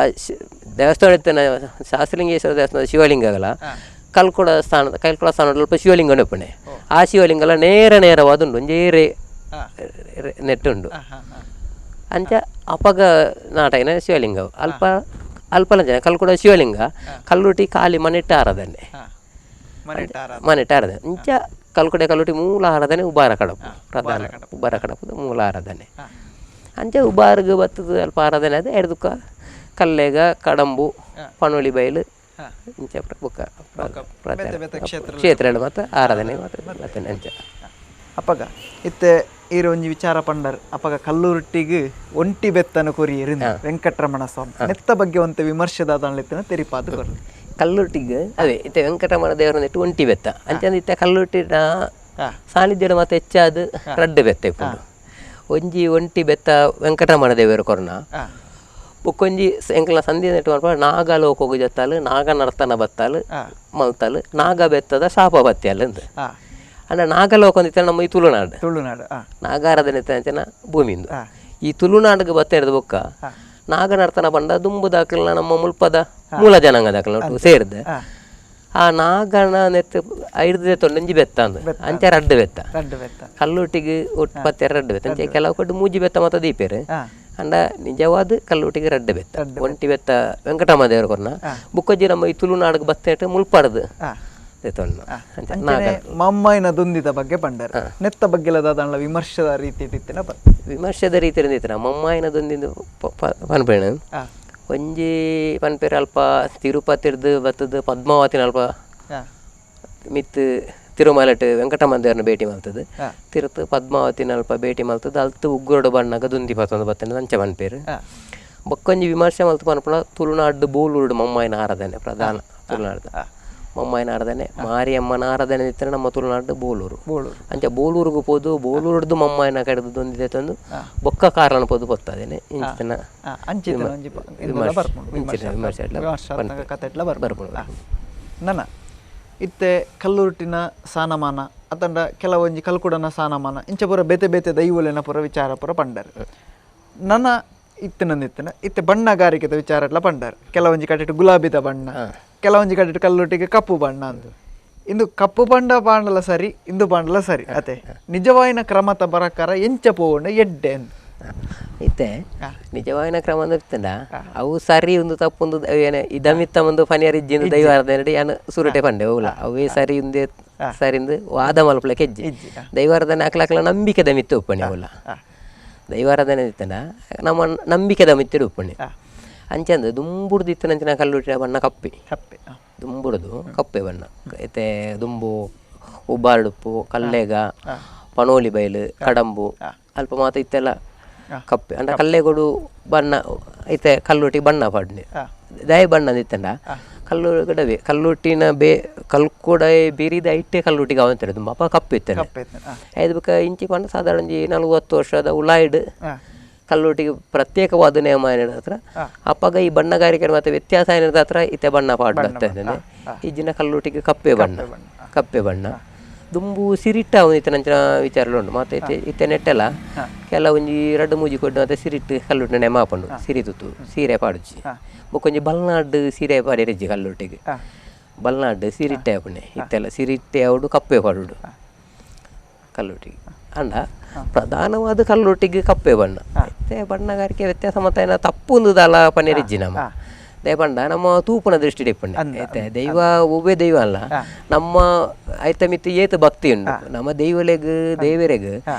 ದೇವಸ್ಥಾನ ಇತ್ತನ ಶಾಸ್ತ್ರಲಿಂಗೇಶ್ವರ ದೇವಸ್ಥಾನದ ಶಿವಲಿಂಗಗಳ ಕಲ್ಕೊಡ ಸ್ಥಾನದ ಸ್ವಲ್ಪ ಶಿವಲಿಂಗ ನೆಪ್ಪಣೆ ಆ ಶಿವಲಿಂಗಲ ನೇರವಾದುಂಡು ಒಂಜೇರೆ ನೆಟ್ಟುಂಡು ಅಂಚ ಅಪಗ ನಾಟಕನ ಶಿವಲಿಂಗ ಅಲ್ಪಲ ಜನ ಕಲ್ಕೊಡ ಶಿವಲಿಂಗ ಕಲ್ಲುಟಿ ಖಾಲಿ ಮನೆಟ್ಟ ಆರಾಧನೆ ಇಂಚ ಕಲ್ಲುಟಿ ಮೂಲ ಆರಾಧನೆ ಉಬಾರ ಕಡಪು ಪ್ರಧಾನ ಉಬಾರ ಕಡಪದ ಮೂಲ ಆರಾಧನೆ ಅಂಚೆ ಉಬಾರ್ಗ ಬತ್ತದ ಅಲ್ಪ ಆರಾಧನೆ ಅದ ಎಡ್ದುಕ ಕಲ್ಲೆಗ ಕಡಂಬು ಪಣೋಳಿ ಬಯಲು ಇಂಚ ಕ್ಷೇತ್ರ ಮತ್ತು ಆರಾಧನೆ ಮತ್ತೆ ಅಂಚ ಅಪ್ಪಗ ಇತ್ತೆ ಈರ ಒಂಜಿ ವಿಚಾರ ಪಂಡರ್ ಅಪ್ಪಗ ಕಲ್ಲುರುಟ್ಟಿಗೆ ಒಂಟಿ ಬೆತ್ತನ ಕೊರಿಯರಿಂದ ವೆಂಕಟರಮಣ ಸ್ವಾಮಿ ನೆತ್ತ ಬಗ್ಗೆ ಒಂತೆ ವಿಮರ್ಶೆದಾದಲಿತ್ತಿನ ತೆರಿಪಾದು ಕೊರ ಕಲ್ಲುಟ್ಟಿಗೆ ಅದೇ ಇತ್ತೆ ವೆಂಕಟರಮಣ ದೇವರ ನೆಟ್ಟು ಒಂಟಿ ಬೆತ್ತ ಅಂಚಂದ ಇತ್ತೆ ಕಲ್ಲುಟ್ಟಿನ ಸಾನ್ನಿಧ್ಯದ ಮತ್ತೆ ಹೆಚ್ಚಾದ ರಡ್ಡು ಬೆತ್ತ ಇಪ್ಪುಂಡು ಒಂಜಿ ಒಂಟಿ ಬೆತ್ತ ವೆಂಕಟರಮಣ ದೇವರು ಕೊರ್ನ ಬುಕ್ಕೊಂಜಿ ಎಂಕಲ್ನ ಸಂಧಿ ನೆಟ್ಟು ಮಾಡ್ಪ ನಾಗಲೋಕ ಹೋಗು ಜತ್ತಾಲು ನಾಗ ನರ್ತನ ಬತ್ತಾಲು ಮಲ್ತಾಲು ನಾಗ ಬೆತ್ತದ ಶಾಪ ಬತ್ತಿಯಲ್ಲ ಅಂದ ಅಂಡ ನಾಗಲೋಕ ಅಂದಿತ್ತ ನಮ್ಮ ಈ ತುಳುನಾಡು ನಾಗಾರಾಧನೆ ಅಂಚನ ಭೂಮಿಂದು ಈ ತುಳುನಾಡಿಗೆ ಬತ್ತ ಹಿಡಿದ ಬೊಕ್ಕ ನಾಗ ನರ್ತನ ಬಂಡ ದುಂಬು ದಾಖಲ ನಮ್ಮ ಮುಲ್ಪದ ಮೂಲ ಜನಾಂಗ ದಾಖಲ ಸೇರಿದೆ ಆ ನಾಗನ ನೆತ್ತು ಐದು ತೊಂಡಂಜಿ ಬೆತ್ತ ಅಂದ ಅಂಚೆ ರಡ್ಡು ಬೆತ್ತ ಕಲ್ಲುಟ್ಟಿಗೆ ಒಟ್ಟು ರಡ್ಡು ಬೆತ್ತ ಅಂಚೆ ಕೆಲವು ಕಡೆ ಮೂಜಿ ಬೆತ್ತ ಮತ್ತು ದೀಪೇರು ಅಂಡ ನಿಜವಾದ ಕಲ್ಲುಟ್ಟಿಗೆ ರಡ್ಡು ಬೆತ್ತ ಒಂಟಿ ಬೆತ್ತ ವೆಂಕಟಮ್ಮ ದೇವರು ಕೊರ್ನ ಬುಕ್ಕಜ್ಜಿ ನಮ್ಮ ಈ ತುಳುನಾಡಿಗೆ ಬತ್ತ ಮುಲ್ಪಡ್ದು ಮಮ್ಮೈನ ದುಂದಿದ ಬಗ್ಗೆ ಬಂಡಾರ ನೆತ್ತ ಬಗ್ಗೆ ವಿಮರ್ಶದ ರೀತಿ ವಿಮರ್ಶದ ರೀತಿ ಮಮ್ಮಾಯಿನ ದೊಂದಿನ ಪನ್ಪೇಣ ಒಂಜಿ ಪನ್ಪೇರು ಅಲ್ಪ ತಿರುಪತಿರ್ದು ಬತ್ತದ ಪದ್ಮಾವತಿನ ಅಲ್ಪ ಮಿತ್ ತಿರುಮಲಟ್ ವೆಂಕಟರಮಣ ದೇವರನ್ನ ಭೇಟಿ ಮಾಡ್ತದೆ ತಿರುತು ಪದ್ಮಾವತಿನ ಅಲ್ಪ ಭೇಟಿ ಮಾಡ್ತದೆ ಅಲ್ತು ಉಗ್ರೋಡು ಬಣ್ಣಗ ದುಂದಿ ಪತ್ತೊಂದು ಬತ್ತನೆ ಅಂಚ ಮನ್ಪೇರು ಬೊಕ್ಕೊಂಜಿ ವಿಮರ್ಶೆ ಮಲ್ತು ಪನ್ಪುಣ ತುಳುನಾಡು ಬೋಲೂರುಡು ಮಮ್ಮಾಯಿನ ಆರಾಧನೆ ಪ್ರಧಾನ ತುಳುನಾಡು ಮಮ್ಮಾಯಿನ ಆರಾಧನೆ ಮಾರಿಯಮ್ಮನ ಆರಾಧನೆ ಇತ್ತರೆ ನಮ್ಮ ತುಳುನಾಡು ಬೋಲೂರು ಅಂಚ ಬೋಲೂರುಗು ಪೋದು ಬೋಲೂರದ್ದು ಮಮ್ಮಾಯಿನ ಕಡೆದು ದೊಂದಿದೆ ತಂದು ಬೊಕ್ಕ ಕಾರಣ ಪೋದು ಬರ್ತದೇನೆ ಇಂಚಿನ ವಿಮರ್ಶೆ ಬರ್ಬೋದು ನನ್ನ ಇತ್ತೆ ಕಲ್ಲುರುಟಿನ ಸಾನಮಾನ ಅತಂಡ ಕೆಲವೊಂಜಿ ಕಲ್ಕುಡನ ಸಾನಮಾನ ಇಂಚ ಪೂರ ಬೇತೆ ಬೇತೆ ದೈವಲೆನ ಪೂರ ವಿಚಾರ ಪೂರ ಪಂಡರ್ ನನ್ನ ಇತ್ತೆ ಬಣ್ಣಗಾರಿಕೆದ ವಿಚಾರ ಎಲ್ಲ ಪಂಡರ್ ಕೆಲವೊಂಜಿ ಕಟ್ಟಿಟ್ಟು ಗುಲಾಬಿದ ಬಣ್ಣ ಕೆಲವೊಂಜಿ ಕಟ್ಟಿಟ್ಟು ಕಲ್ಲುಟ್ಟಿಗೆ ಕಪ್ಪು ಬಣ್ಣ ಅಂತ ಇಂದು ಕಪ್ಪು ಬಣ್ಣ ಪಾಂಡಲ ಸರಿ ಇಂದು ಪಾಂಡಲ ಸರಿ ಅತೆ ನಿಜವಾಯಿನ ಕ್ರಮದ ಪ್ರಕಾರ ಎಂಚ ಪೋಂಡ ಎಡ್ಡೆ ಅಂತ ಇತ್ತೆ ನಿಜವಾಯಿನ ಕ್ರಮ ಇತ್ತಂಡ ಅವು ಸರಿ ಒಂದು ತಪ್ಪೊಂದು ಏನೇ ಇದಮಿತ್ತ ಒಂದು ಫನಿಯರಿಜ್ಜಿಂದು ದೈವಾರಾಧನೆ ಏನು ಸುರುಟೆ ಪಂಡೆ ಹೋಗ್ಲ ಅವೇ ಸರಿ ಒಂದೇ ಸರಿಂದು ವಾದ ಮಲ್ಪಲಕ್ಕೆ ಹೆಜ್ಜೆ ದೈವಾರಾಧನೆ ಹಾಕ್ಲಾಕ್ಲ ನಂಬಿಕೆದ ಮಿತ್ತು ಒಪ್ಪಣೆ ಅವಲ್ಲ ದೈವಾರಾಧನೆ ಇತ್ತಂಡ ನಮ್ಮ ನಂಬಿಕೆದ ಮಿತ್ತಿಡು ಒಪ್ಪಣೆ ಅಂಚಂದ ದುಂಬುಡ್ದು ಇತ್ತನಂಚಿನ ಕಲ್ಲುಟ್ಟಿನ ಬಣ್ಣ ಕಪ್ಪೆ ದುಂಬುಡ್ದು ಕಪ್ಪೆ ಬಣ್ಣ ಮತ್ತೆ ದುಂಬು ಉಬ್ಬಾರ್ಡುಪ್ಪು ಕಲ್ಲೆಗ ಪಣೋಲಿ ಬಯಲು ಕಡಂಬು ಅಲ್ಪ ಮಾತ ಇತ್ತೆಲ್ಲ ಕಪ್ಪೆ ಅಂಡ ಕಲ್ಲೆಗೋಡು ಬಣ್ಣ ಐತೆ ಕಲ್ಲುಟ್ಟಿ ಬಣ್ಣ ಪಾಡ್ನೆ ದಯ ಬಣ್ಣ ಇತ್ತಂಡ ಕಲ್ಲುಗಡವೆ ಕಲ್ಲುಟ್ಟಿನ ಕಲ್ಕೂಡ ಬೀರಿದ ಐಟೆ ಕಲ್ಲುಟ್ಟಿಗೆ ಅವಂತಾರೆ ತುಂಬ ಅಪ್ಪ ಕಪ್ಪು ಇತ್ತೇನೆ ಐದು ಬೇಕಾ ಇಂಚಿ ಪಂಡ ಸಾಧಾರಣ 40 ವರ್ಷದ ಉಲಾಯ್ಡ್ ಕಲ್ಲುಟ್ಟಿಗೆ ಪ್ರತ್ಯೇಕವಾದ ನಿಯಮ ಏನಿದ ಹತ್ರ ಅಪ್ಪಗ ಈ ಬಣ್ಣಗಾರಿಕೆ ಮತ್ತೆ ವ್ಯತ್ಯಾಸ ಏನಿದ ಹತ್ರ ಇತ್ತೆ ಬಣ್ಣ ಪಾಡ್ಲಾಗ್ತಾ ಈಜಿನ ಕಲ್ಲುಟ್ಟಿಗೆ ಕಪ್ಪೆ ಬಣ್ಣ ದುಂಬು ಸಿರಿಟ್ಟ ಅವನಿತ್ತೆ ನಂಚಿನ ವಿಚಾರ ಉಂಟು ಮತ್ತೆ ಇತ್ತೆ ನೆಟ್ಟೆಲ್ಲ ಕೆಲವೊಂಜಿ 2-3 ಕೊಟ್ಟು ಮತ್ತೆ ಸಿರಿಟ್ಟು ಕಲ್ಲುಟ್ಟಿನ ನೆಮ ಪಂಡು ಸಿರಿ ತುತ್ತು ಸೀರೆ ಪಾಡುಜಿ ಬೊಕ್ಕೊಂಜಿ ಬಲ್ನಾಡು ಸೀರೆ ಪಾಡಿರಜ್ಜಿ ಕಲ್ಲುಟ್ಟಿಗೆ ಬಲ್ನಾಡು ಸಿರಿಟ್ಟೆ ಪುಣೆ ಇತ್ತೆಲ್ಲ ಸಿರಿಟ್ಟೆ ಅವಡು ಕಪ್ಪೆ ಪಾಡುಡು ಕಲ್ಲುಟ್ಟಿಗೆ ಅಂಡ ಪ್ರಧಾನವಾದ ಕಲ್ಲುಟ್ಟಿಗೆ ಕಪ್ಪೆ ಬಣ್ಣ ಮತ್ತೆ ಬಣ್ಣಗಾರಿಕೆ ವ್ಯತ್ಯಾಸ ಮತ್ತೆ ಏನ ತಪ್ಪೊಂದು ದಲ ಪನಿರಿಜ್ಜಿ ನಮ್ಮ ದಯಪಂಡ ನಮ್ಮ ತೂಪನ ದೃಷ್ಟಿ ಡಿಪಂಡ್ ಐತೆ ದೈವ ಒಬ್ಬೇ ದೈವ ಅಲ್ಲ ನಮ್ಮ ಐತ ಮಿತ್ತು ಏತು ಭಕ್ತಿ ಉಂಟು ನಮ್ಮ ದೈವಲೆಗ್ ದೇವರೆಗ್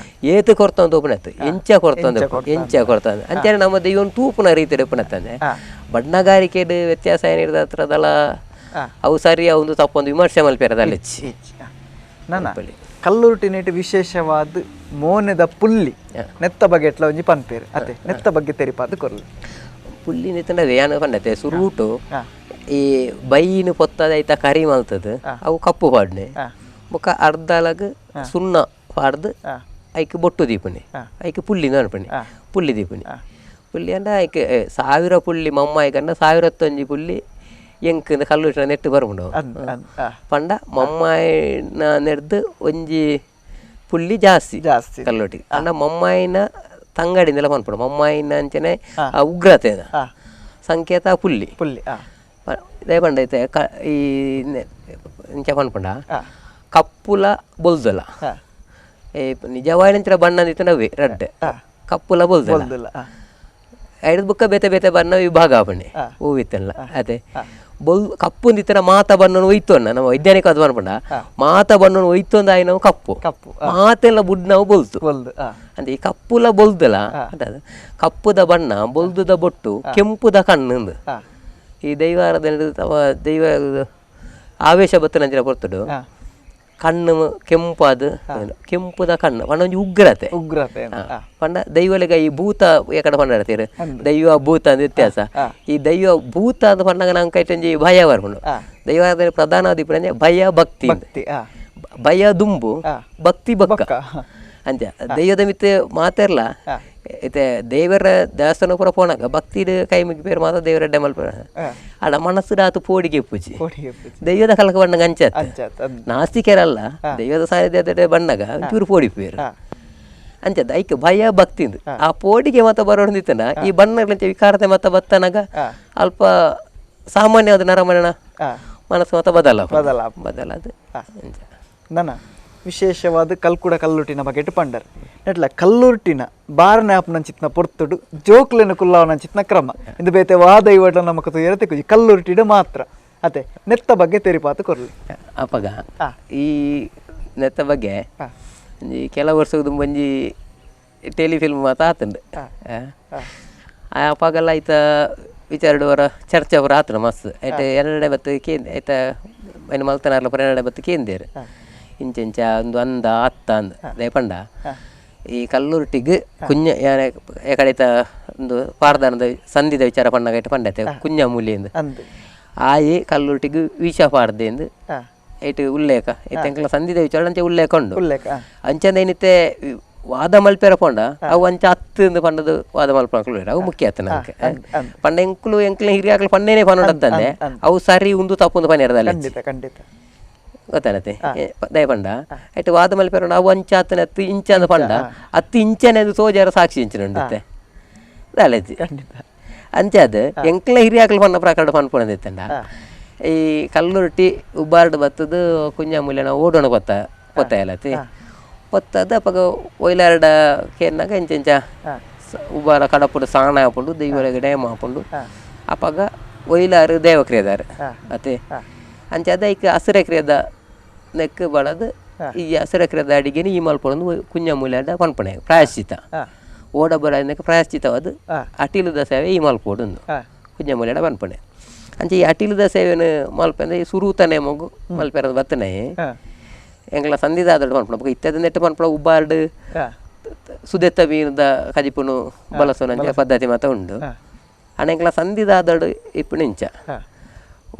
ಏತು ಕೊಡ್ತಾ ತೂಪನತ್ತು ಎಂಚ ಕೊಡ್ತಾ ಅಂಚೆ ನಮ್ಮ ದೈವನ ತೂಪನ ರೀತಿ ಡಿಪಣತ್ತಂದೆ ಬಣ್ಣಗಾರಿಕೆ ವ್ಯತ್ಯಾಸ ಏನಿರದ ಹತ್ರದಲ್ಲ ಅವು ಸರಿ ಒಂದು ತಪ್ಪೊಂದು ವಿಮರ್ಶೆ ಮಲ್ಪೇರದಲ್ಲ ಕಲ್ಲುರುಟಿನೇಟ್ ವಿಶೇಷವಾದ ಮೋನೆದ ಪುಲ್ಲಿ ನೆತ್ತ ಬಗ್ಗೆ ಎಟ್ಲ ಒಂಜಿ ಪನ್ಪೇರು ಅತೆ ನೆತ್ತ ಬಗ್ಗೆ ತೆರಿಪಾದ ಕೊರ್ಲಿ ಪುಲ್ಲಿ ನಿತ್ತಂಡ ವ್ಯಾನ ಪಂಡತೆ ಸುರುಟು ಈ ಬೈನು ಪೊತ್ತದ ಐತ ಕರಿ ಮಲ್ತದ ಅವು ಕಪ್ಪು ಪಾಡ್ನೆ ಬೊಕ್ಕ ಅರ್ಧಲಗ್ ಸುಣ್ಣ ಪಾಡ್ದು ಐಕ್ ಬೊಟ್ಟು ದೀಪಣಿ ಐಕ್ ಪುಲ್ಲಿ ಅನ್ಪಣಿ ಪುಲ್ಲಿ ದೀಪಣಿ ಪುಲ್ಲಿ ಅಂಡ ಐಕ್ 1000 ಪುಲ್ಲಿ ಮಮ್ಮಾಯಿಗಂಡ 1001 ಪುಲ್ಲಿ ಎಂಕಂದು ಕಲ್ಲುಟ್ಟಿನ ನೆಟ್ಟು ಬರ್ಬುಂಡು ಪಂಡ ಮಮ್ಮಾಯಿನ ನೆಡ್ದು ಒಂಜಿ ಪುಲ್ಲಿ ಜಾಸ್ತಿ ಕಲ್ಲುಟ್ಟಿಗೆ ಅಂಡ ಮಮ್ಮಾಯಿನ ತಂಗಡಿಂದೆಲ್ಲ ಪನ್ಪಡು ಮಮ್ಮಾಯಿನ ಅಂಚನೆ ಉಗ್ರತೆ ಸಂಕೇತ ಪುಲ್ಲಿ ಇದೇ ಪಂಡ ಐತೆ ಈ ಇಂಚ ಪನ್ಪಂಡ ಕಪ್ಪುಲ ಬೊಲ್ದಲ ನಿಜವಾಯಿನ ಬಣ್ಣ ಇತ್ತನವೇ ರೆಡ್ ಕಪ್ಪುಲ ಬೊಲ್ದಲ ಐದು ಬುಕ್ಕ ಬೇತೆ ಬೇತೆ ಬಣ್ಣ ವಿಭಾಗ ಪಣೆ ಹೂವಿತ್ತಲ್ಲ ಅದೇ ಕಪ್ಪುಂದಿತ್ತರ ಮಾತ ಬಣ್ಣನ ಒಯ್ತೊನ್ನ ನಮ್ಮ ವೈಜ್ಞಾನಿಕ ಪಂಡ ಮಾತ ಬಣ್ಣನ ಒಯ್ತೊಂದ ಆಯ್ ನಾವು ಕಪ್ಪು ಮಾತೆಲ್ಲ ಬುಡ್ ನಾವು ಬೊಲ್ತು ಅಂದ್ರೆ ಈ ಕಪ್ಪುಲ ಬೊಲ್ದಲ ಕಪ್ಪುದ ಬಣ್ಣ ಬೊಲ್ದುದ ಬೊಟ್ಟು ಕೆಂಪುದ ಕಣ್ಣು ಈ ದೈವಾರಾಧನೆ ದೈವ ಆವೇಶ ಬತ್ತನಂಚಿನ ಬರ್ತಡು ಕಣ್ಣು ಕೆಂಪುದ ಕಣ್ಣು ಪಂಡ ಒಂಜಿ ಉಗ್ರತೆ ಪಂಡ ದೈವಲೆಗ ಈ ಭೂತ ಎಕಡೆ ಪಂಡಾಡ್ತೀರಿ ದೈವ ಭೂತ ಅಂದ ವ್ಯತ್ಯಾಸ ಈ ದೈವ ಭೂತ ಅಂತ ಪಂಡಾಗ ನಂಗೆ ಕೈಟಂಜಿ ಭಯ ಬರ್ಕೊಂಡು ದೈವಾರಾಧನೆ ಪ್ರಧಾನ ದೀಪ ಭಯ ಭಕ್ತಿ ಭಯ ದುಂಬು ಭಕ್ತಿ ಬಕ್ಕ ಅಂಚ ದೈವದ ಮಿತ್ತೆ ಮಾತಾರ್ಲ ಐತೆ ದೇವರ ದೇವಸ್ಥಾನ ಪೂರ ಪೋಣಾಗ ಭಕ್ತಿ ಕೈ ಮುಗಿ ಪೇರು ಮಾತ್ರ ದೇವರ ಡೆಮಲ್ ಅಡ ಮನಸ್ಸು ಆತು ಪೋಡಿಗೆ ಪೂಜಿ ದೈವದ ಕಲಕ ಬಣ್ಣಗ ಅಂಚತ್ ನಾಸ್ತಿಕರಲ್ಲ ದೈವದ ಸಾನ್ನಿಧ್ಯ ಬಣ್ಣಗ ಚೂರು ಪೋಡಿ ಪೇರು ಅಂಚದ ಐಕ್ ಭಯ ಭಕ್ತಿಂದು ಆ ಪೋಡಿಗೆ ಮತ್ತ ಬರೋದಿತ್ತನ ಈ ಬಣ್ಣಗಳಂಚ ವಿಕಾರತೆ ಮತ್ತ ಬತ್ತನಾಗ ಅಲ್ಪ ಸಾಮಾನ್ಯವಾದ ನರಮರಣ ಮನಸ್ಸು ಮತ್ತ ಬದಲಾದ ನನ್ನ ವಿಶೇಷವಾದ ಕಲ್ಕುಡ ಕಲ್ಲುಟ್ಟಿನ ಬಗ್ಗೆ ಪಂಡರ್ ನೆಟ್ಲ ಕಲ್ಲುಟ್ಟಿನ ಬಾರನೆ ಆಪನಂಚಿತ್ನ ಪೊರ್ತುಡು ಜೋಕ್ಲೆನ ಕುಲ್ಲಾವನಂಚಿತ್ನ ಕ್ರಮ ಇಂದು ಬೇತೆ ವಾದ ಇವಟ್ಲ ನಮಕ್ ತುಯರತೆ ಕುಜಿ ಕಲ್ಲುಟ್ಟಿಡ ಮಾತ್ರ ಅತೆ ನೆತ್ತ ಬಗ್ಗೆ ತೆರಿಪಾತು ಕೊರ್ಲಿ ಅಪಗ ಈ ನೆತ್ತ ಬಗ್ಗೆ ಕೆಲವು ವರ್ಷದ ಒಂಜಿ ಟೆಲಿಫಿಲ್ಮ್ ಮಾತ ಆತಂಡು ಅಪಗಲ್ಲ ಐತ ವಿಚಾರಡುವರ ಚರ್ಚೆ ಅವರ ಆತನ ಮಸ್ತ್ ಐತೆ ಎರಡನೇ ಬತ್ತು ಕೇಂದ್ರ ಐತ ಮಲ್ತನಾರ್ಲ ಪರ ಎರಡನೇ ಬತ್ತು ಕೇಂದ್ರ ಇಂಚೆಂಚ ಒಂದು ಅಂದ ಅತ್ತ ಅಂದ ದಯಪಂಡ ಈ ಕಲ್ಲುರ್ಟಿಗೆ ಕುഞ്ഞ ಯಾನೆ ಕಡಿತ ಒಂದು ಪಾರ್ದಾನದ ಸಂಧಿದ ವಿಚಾರ ಪಂಡಗೈಟ್ ಪಂಡತೆ ಕುഞ്ഞ ಮೂಲೆಯಿಂದ ಆಯಿ ಕಲ್ಲುರ್ಟಿಗೆ ವಿಷ ಪಾರ್ದೆಂದು ಐಟ್ ಉಲ್ಲೇಖ ಐತೆಂಕಲ ಸಂಧಿದ ವಿಚಾರ ಅಂಚೆ ಉಲ್ಲೇಖ ಉಂಡು ಅಂಚಂದ ಏನಿತ್ತೆ ವಾದ ಮಲ್ಪೆರ ಪಂಡ ಅವು ಅಂಚ ಹತ್ತು ಪಂಡದು ವಾದ ಮಲ್ಪಗಳು ಅವು ಮುಖ್ಯ ಆಯ್ತು ನನಗೆ ಪಂಡ ಎಂಕ್ಲು ಹಿರಿಯಾಕ್ಲು ಪಂಡೇನೆ ಪನ್ನೊಡತ್ತಂದೆ ಅವು ಸರಿ ಒಂದು ತಪ್ಪೊಂದು ಪನ್ನೆರದಲ್ಲಿ ಗೊತ್ತಾನತ್ತೆ ದಯಪಂಡ ಆಯ್ತು ವಾದ ಮಲ್ಪೆರ ಅವು ಅಂಚ ಹತ್ತನೇ 10 ಇಂಚ ಅಂದ ಪಂಡ 10 ಇಂಚನೇ ಸೋಜಾರ ಸಾಕ್ಷಿ ಇಂಚಿನುಂಡಿತ್ತೆ ದಾಳಜ್ಜಿ ಅಂಚೆ ಅದು ಎಂಕ್ಲ ಹಿರಿಯಾಕ್ಲು ಪನ್ನ ಪ್ರಕಾರ ಪನ್ಪೊಂದಿತ್ತಂಡ ಈ ಕಲ್ಲುರ್ಟಿ ಉಬ್ಬಾರ್ಡು ಬತ್ತದು ಕುഞ്ഞ ಮೂಲೆನ ಓಡೋಣ ಗೊತ್ತಾಯಲತ್ತಿ ಹೊತ್ತದ ಅಪ್ಪಗ ಒಯ್ಲಾರ್ಡ ಕೇರ್ನಾಗ ಎಂಚೆಂಚ ಉಬ್ಬಾರ ಕಡಪುಡು ಸಾಣ ಹಾಕೊಂಡು ದೈವರಿಗೆ ನೇಮ ಹಾಕೊಂಡು ಅಪ್ಪಗ ಒಯ್ಲಾರು ದೇವಕ್ರಿಯದಾರ ಅತ್ತೆ ಅಂಚೆ ಅದ ಈಗ ಹಸಿರೆಕ್ರಿಯದ ನೆಕ್ ಬಳದು ಈ ಹಸಿರೆಕ್ರಿಯದ ಅಡಿಗೆನ ಈ ಮಲ್ಪೊಂದು ಕುഞ്ഞ ಮೂಲೆಯಾರ್ಡ ಪನ್ಪಣೆ ಪ್ರಾಯಶ್ಚಿತ ಓಡ ಬರೋದಕ್ಕೆ ಪ್ರಾಯಶ್ಚಿತವಾದ ಅಟಿಲದ ಸೇವೆ ಈ ಮಲ್ಪೋಡು ಕುഞ്ഞ ಮೂಲೆಯಾರ್ಡ ಪನ್ಪಣೆ ಅಂಚೆ ಈ ಅಟಿಲದ ಸೇವೆನ ಮಲ್ಪಂದ್ರೆ ಈ ಸುರುತನೆ ಮಗು ಮಲ್ಪೆರದ ಬತ್ತನೆ ಎಂಗ್ಲ ಸಂಧಿದಾದ ಪನ್ಪಣ ಇತ್ತದ ನೆಟ್ಟು ಪನ್ಪಣ ಉಬ್ಬಾರ್ಡು ಸುದೆತ್ತ ಮೀನದ ಕಜಿಪುನು ಬಳಸೋನ ಪದ್ಧತಿ ಮಾತ ಉಂಡು ಅಣೆಂಗ್ಲ ಸಂಧಿದಾದಡು ಇಪ್ಪುನು ಇಂಚ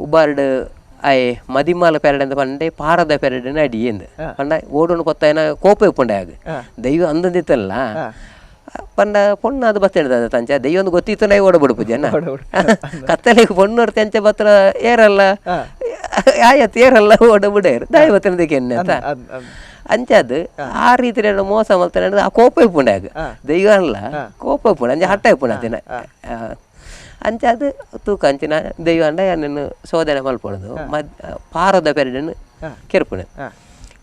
ಉಬ್ಬಾರ್ಡು ಆಯ್ ಮದಿಮಾಲ ಪೆರಡೆ ಅಂತ ಪಂಡೆ ಪಾರದ ಪೆರಡಿನ ಅಡಿ ಎಂದು ಪಂಡ ಓಡೋನು ಕೊತ್ತಾಯನ ಕೋಪ ಇಪ್ಪುಂಡೆ ಆಗ ದೈವ ಅಂದಂದಿತ್ತಲ್ಲ ಪಂಡ ಪೊಣ್ಣು ಅದು ಬತ್ತಿಡ್ದ ತಂಚ ದೈವ ಒಂದು ಗೊತ್ತಿತ್ತು ನೈ ಓಡಬಿಡು ಪೂಜೆನ ಕತ್ತಲಿಗೆ ಪೊಣ್ಣು ತಂಚೆ ಬತ್ರ ಏರಲ್ಲ ಆಯತ್ ಏರಲ್ಲ ಓಡಬಿಡೇರು ದಯ ಬತ್ತಿನದಕ್ಕೆ ಎಣ್ಣೆ ಅಂತ ಅಂಚದು ಆ ರೀತಿ ಮೋಸ ಮಲ್ತಾನೆ ಆ ಕೋಪ ಇಪ್ಪುಂಡೆ ಆಗ ದೈವ ಅಲ್ಲ ಕೋಪ ಇಪ್ಪುಂಡೆ ಅಂಚೆ ಹಟ್ಟ ಇಪ್ಪುಂಡೆ ಅಂತಿನ ಅಂಚೆ ಅದು ತೂಕ ಅಂಚಿನ ದೈವ ಅಂಡ ನನ್ನ ಶೋಧನೆ ಮಲ್ಪೊಡದು ಪಾರದ ಪೆರಡನ್ನು ಕೆರ್ಪುಣೆ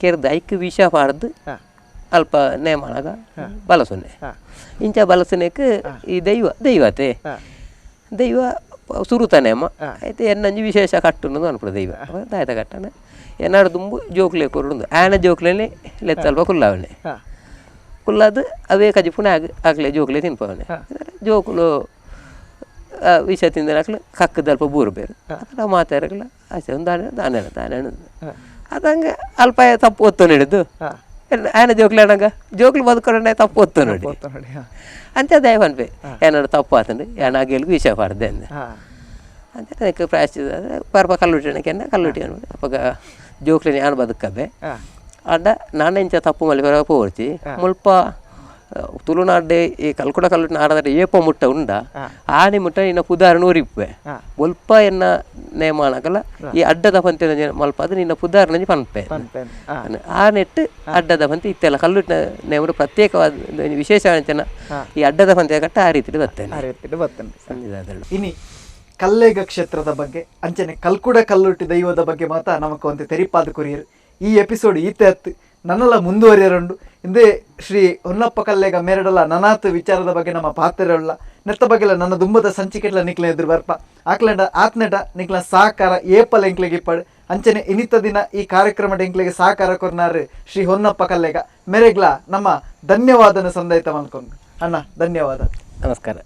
ಕೆರ್ದು ಐಕ್ ವಿಷ ಪಾಡ್ದು ಅಲ್ಪ ನೇಮನಾಗ ಬಲಸುನೆ ಇಂಚ ಬಲಸುನೆಕ್ ಈ ದೈವತೆ ದೈವ ಸುರುತ ನೇಮ ಐತೆ ಎನ್ನಂಜಿ ವಿಶೇಷ ಕಟ್ಟುನ್ನದು ಅನ್ಪಡು ದೈವ ದಾಯತ ಕಟ್ಟನ ಎನ್ನಾಡು ತುಂಬು ಜೋಕ್ಲೆ ಕೊರುಂದು ಆನ ಜೋಕ್ಲೆನೆ ಲೆತ್ತಲ್ಪ ಕುಲ್ಲಾವಣೆ ಕುಲ್ಲದು ಅವೇ ಕಜಿಪುಣೆ ಆಗ್ಲೇ ಜೋಕ್ಲೆ ತಿನ್ಪವಣೆ ಜೋಕುಲು ವಿಷ ತಿಂದನಾಕ್ಲು ಕಕ್ಕದಲ್ಪ ಬೂರು ಬೇರು ಅದ್ರ ಮಾತಾಡಕ್ಲ ಆಸೆ ಒಂದು ದಾನೆ ಅದಂಗೆ ಅಲ್ಪ ತಪ್ಪು ಒತ್ತು ಹಿಡಿದು ಆನ ಜೋಕ್ಲೆ ಅಣ್ಣಂಗ ಜೋಕ್ಲು ಬದುಕೊಂಡೆ ತಪ್ಪು ಒತ್ತು ನೋಡಿ ಅಂತೆ ದಯ ಅನ್ಪೆ ಏನಾರು ತಪ್ಪು ಆತಂಡು ಏನಾಗೆಲ್ಗೂ ವಿಷ ಪಾಡ್ದೆ ಅಂದೆ ಅಂತ ಅದಕ್ಕೆ ಪ್ರಾಯಶ್ಚಿತ ಪರ್ಪ ಕಲ್ಲುಟ್ಟಿಣಕ್ಕೆ ಕಲ್ಲುಟ್ಟಿ ಅನ್ಬೋದು ಅಪ್ಪಾಗ ಜೋಕ್ಲಿನ ಯಾನು ಬದುಕಬೆ ಅಡ್ಡ ನಾನು ಇಂಚ ತಪ್ಪು ಮಲ್ಲಿ ಬರೋ ಪೋರ್ಚಿ ಮುಲ್ಪ ತುಳುನಾಡೆ ಈ ಕಲ್ಕುಡ ಕಲ್ಲುಟ್ಟಿನ ಆಡದ್ರೆ ಏಪ ಮುಟ್ಟ ಉಂಡ ಆನೆ ಮುಟ್ಟ ಇನ್ನ ಪುದಾರ ನೂರಿಪ್ಪೆ ಮುಲ್ಪ ಎನ್ನ ನೇಮಾನಕಲ್ಲ ಈ ಅಡ್ಡದ ಪಂತಿ ಮಲ್ಪ ಅದು ನಿನ್ನ ಪುದಾರ ನಂಜಿ ಪನ್ಪೆ ಆ ನೆಟ್ಟು ಅಡ್ಡದ ಪಂತಿ ಇತ್ತೆಲ್ಲ ಕಲ್ಲುಟ್ಟಿನ ನೇಮಡು ಪ್ರತ್ಯೇಕವಾದ ವಿಶೇಷ ಅಂಚನ ಈ ಅಡ್ಡದ ಪಂತಿ ಕಟ್ಟ ಆ ರೀತಿ ಬರ್ತೇನೆ ಇನಿ ಕಲ್ಲೇಗ ಕ್ಷೇತ್ರದ ಬಗ್ಗೆ ಅಂಚನೆ ಕಲ್ಕುಡ ಕಲ್ಲುಟ್ಟಿ ದೈವದ ಬಗ್ಗೆ ಮಾತ್ರ ನಮಕ್ ಒಂದು ತೆರಿಪಾದ ಕುರಿಯರು ಈ ಎಪಿಸೋಡ್ ಈತೆ ನನ್ನೆಲ್ಲ ಮುಂದುವರಿಯರುಂಡು ಇಂದೇ ಶ್ರೀ ಹೊನ್ನಪ್ಪ ಕಲ್ಲೇಗ ಮೇರಡಲ್ಲ ನನಾತ್ ವಿಚಾರದ ಬಗ್ಗೆ ನಮ್ಮ ಪಾತ್ರಲ್ಲ ನೆತ್ತ ಬಗ್ಗೆಲ್ಲ ನನ್ನ ದುಂಬದ ಸಂಚಿಕೆಲ್ಲ ನಿಕ್ಲೆ ಎದುರು ಬರ್ಪ ಆಕ್ಲೆಂಡ ಆತ್ನೆಟ ನಿಕ್ಲ ಸಹಕಾರ ಏಪಲ್ ಎಂಕ್ಲೆಗೆ ಇಪ್ಪಡು ಅಂಚನೆ ಇನಿತ ದಿನ ಈ ಕಾರ್ಯಕ್ರಮದ ಎಂಕ್ಲೆಗೆ ಸಹಕಾರ ಕೊರ್ನಾರು ಶ್ರೀ ಹೊನ್ನಪ್ಪ ಕಲ್ಲೇಗ ಮೇರೆಗ್ಲ ನಮ್ಮ ಧನ್ಯವಾದನ ಸಂದೈತ ಅನ್ಕೊಂಡು ಅಣ್ಣ ಧನ್ಯವಾದ ನಮಸ್ಕಾರ.